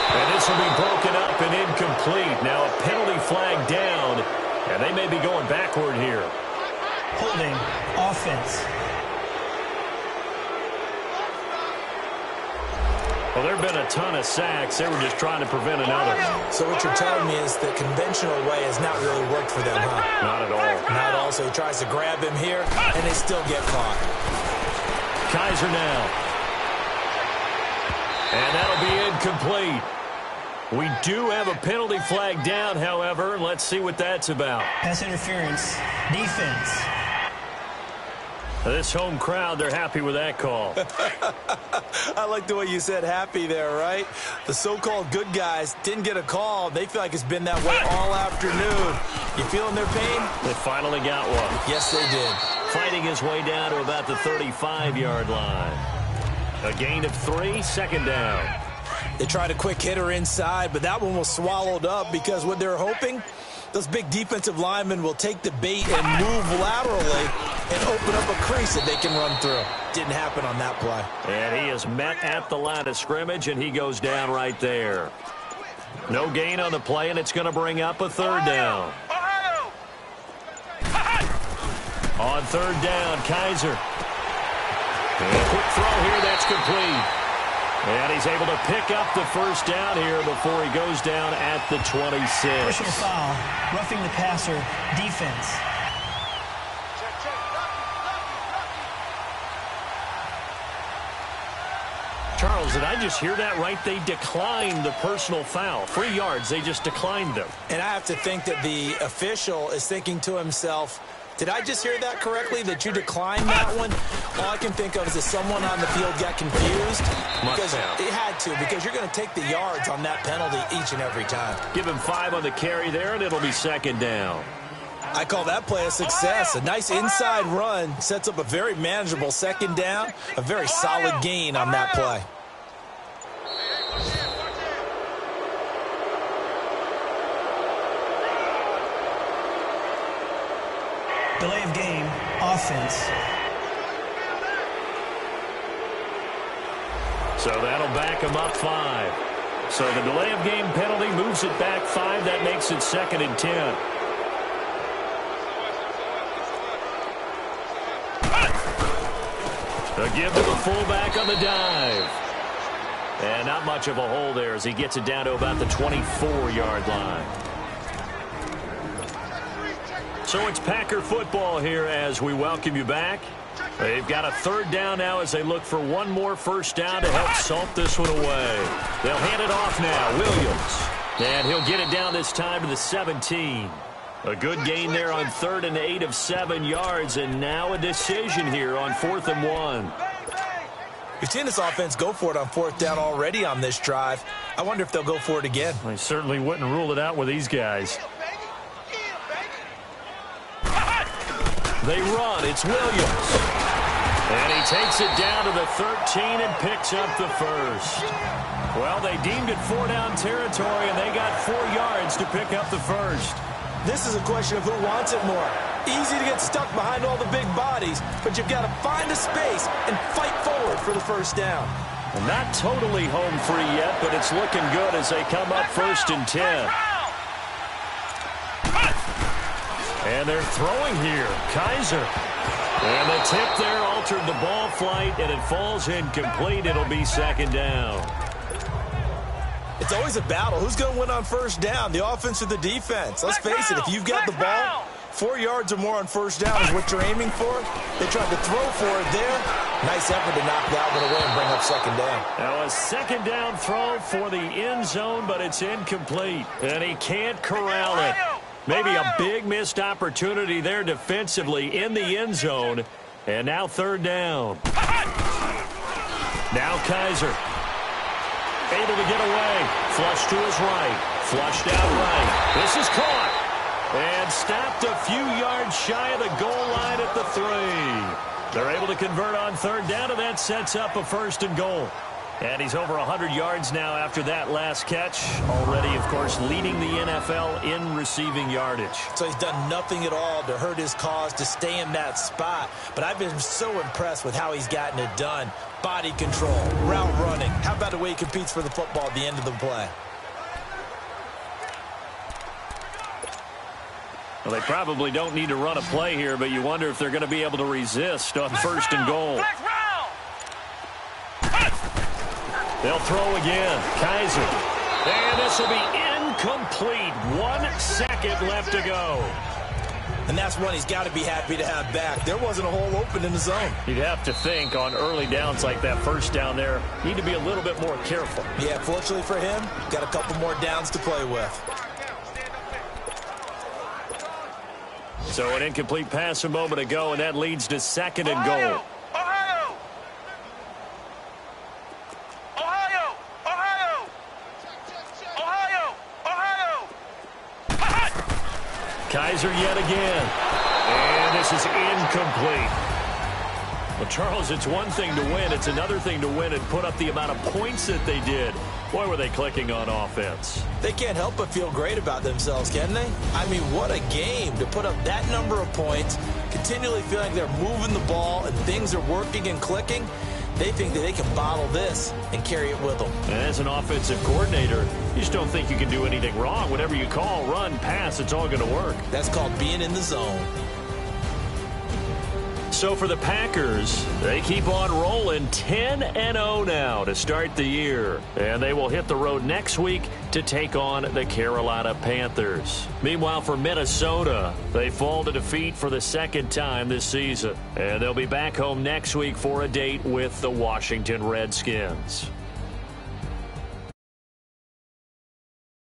B: And this will be broken up and incomplete. Now a penalty flag down, and they may be going backward here.
D: Holding, offense.
B: Well, there have been a ton of sacks. They were just trying to prevent another.
C: So what you're telling me is the conventional way has not really worked for them, huh?
B: Not at all.
C: Not at all. So he tries to grab him here, and they still get caught.
B: Kaiser now. And that'll be incomplete. We do have a penalty flag down, however, and let's see what that's about.
D: Pass interference. Defense.
B: This home crowd, they're happy with that call.
C: I like the way you said happy there, right? The so-called good guys didn't get a call. They feel like it's been that way all afternoon. You feeling their pain?
B: They finally got one.
C: Yes, they did.
B: Fighting his way down to about the 35-yard line. A gain of 3, second down.
C: They tried a quick hitter inside, but that one was swallowed up because what they're hoping, those big defensive linemen will take the bait and move laterally and open up a crease that they can run through. Didn't happen on that play.
B: And he is met at the line of scrimmage, and he goes down right there. No gain on the play, and it's going to bring up a third down. On third down, Kaiser. And a quick throw here, that's complete. And he's able to pick up the first down here before he goes down at the 26.
D: Personal foul. Roughing the passer. Defense.
B: Charles, did I just hear that right? They declined the personal foul. 3 yards, they just declined them.
C: And I have to think that the official is thinking to himself, did I just hear that correctly, that you declined that one? All I can think of is that someone on the field got confused. Because it had to, because you're going to take the yards on that penalty each and every time.
B: Give him 5 on the carry there, and it'll be second down.
C: I call that play a success. A nice inside run sets up a very manageable second down. A very solid gain on that play.
D: Delay of game. Offense.
B: So that'll back him up 5. So the delay of game penalty moves it back 5. That makes it second and 10. A give to the fullback on the dive. And not much of a hole there as he gets it down to about the 24-yard line. So it's Packer football here as we welcome you back. They've got a third down now as they look for one more first down to help salt this one away. They'll hand it off now. Williams. And he'll get it down this time to the 17. A good gain there on 3rd and 8 of 7 yards. And now a decision here on 4th and 1.
C: We've seen this offense go for it on 4th down already on this drive. I wonder if they'll go for it again.
B: I certainly wouldn't rule it out with these guys. They run. It's Williams. And he takes it down to the 13 and picks up the first. Well, they deemed it 4-down territory, and they got 4 yards to pick up the first.
C: This is a question of who wants it more. Easy to get stuck behind all the big bodies, but you've got to find a space and fight forward for the first down.
B: Not totally home free yet, but it's looking good as they come up 1st and 10. And they're throwing here. Kaiser. And the tip there altered the ball flight, and it falls incomplete. It'll be 2nd down.
C: It's always a battle. Who's going to win on 1st down, the offense or the defense? Let's face it, if you've got the ball, 4 yards or more on 1st down is what you're aiming for. They tried to throw for it there. Nice effort to knock that one away and bring up 2nd down.
B: Now a 2nd down throw for the end zone, but it's incomplete. And he can't corral it. Maybe a big missed opportunity there defensively in the end zone. And now 3rd down. Now Kaiser. Able to get away. Flush to his right. Flushed out right. This is caught. And stopped a few yards shy of the goal line at the 3. They're able to convert on 3rd down, and that sets up a 1st and goal. And he's over 100 yards now after that last catch. Already, of course, leading the NFL in receiving yardage.
C: So he's done nothing at all to hurt his cause, to stay in that spot. But I've been so impressed with how he's gotten it done. Body control, route running. How about the way he competes for the football at the end of the play?
B: Well, they probably don't need to run a play here, but you wonder if they're going to be able to resist on 1st and goal. They'll throw again. Kaiser. And this will be incomplete. 1 second left to go.
C: And that's one he's got to be happy to have back. There wasn't a hole open in the zone.
B: You'd have to think on early downs like that 1st down there, need to be a little bit more careful.
C: Yeah, fortunately for him, got a couple more downs to play with.
B: So an incomplete pass a moment ago, and that leads to 2nd and goal. Kaiser yet again. And this is incomplete. Well, Charles, it's one thing to win. It's another thing to win and put up the amount of points that they did. Boy, were they clicking on offense.
C: They can't help but feel great about themselves, can they? I mean, what a game to put up that number of points, continually feeling they're moving the ball and things are working and clicking. They think that they can bottle this and carry it with them.
B: And as an offensive coordinator, you just don't think you can do anything wrong. Whatever you call, run, pass, it's all going to work.
C: That's called being in the zone.
B: So for the Packers, they keep on rolling 10-0 now to start the year. And they will hit the road next week to take on the Carolina Panthers. Meanwhile, for Minnesota, they fall to defeat for the 2nd time this season. And they'll be back home next week for a date with the Washington Redskins.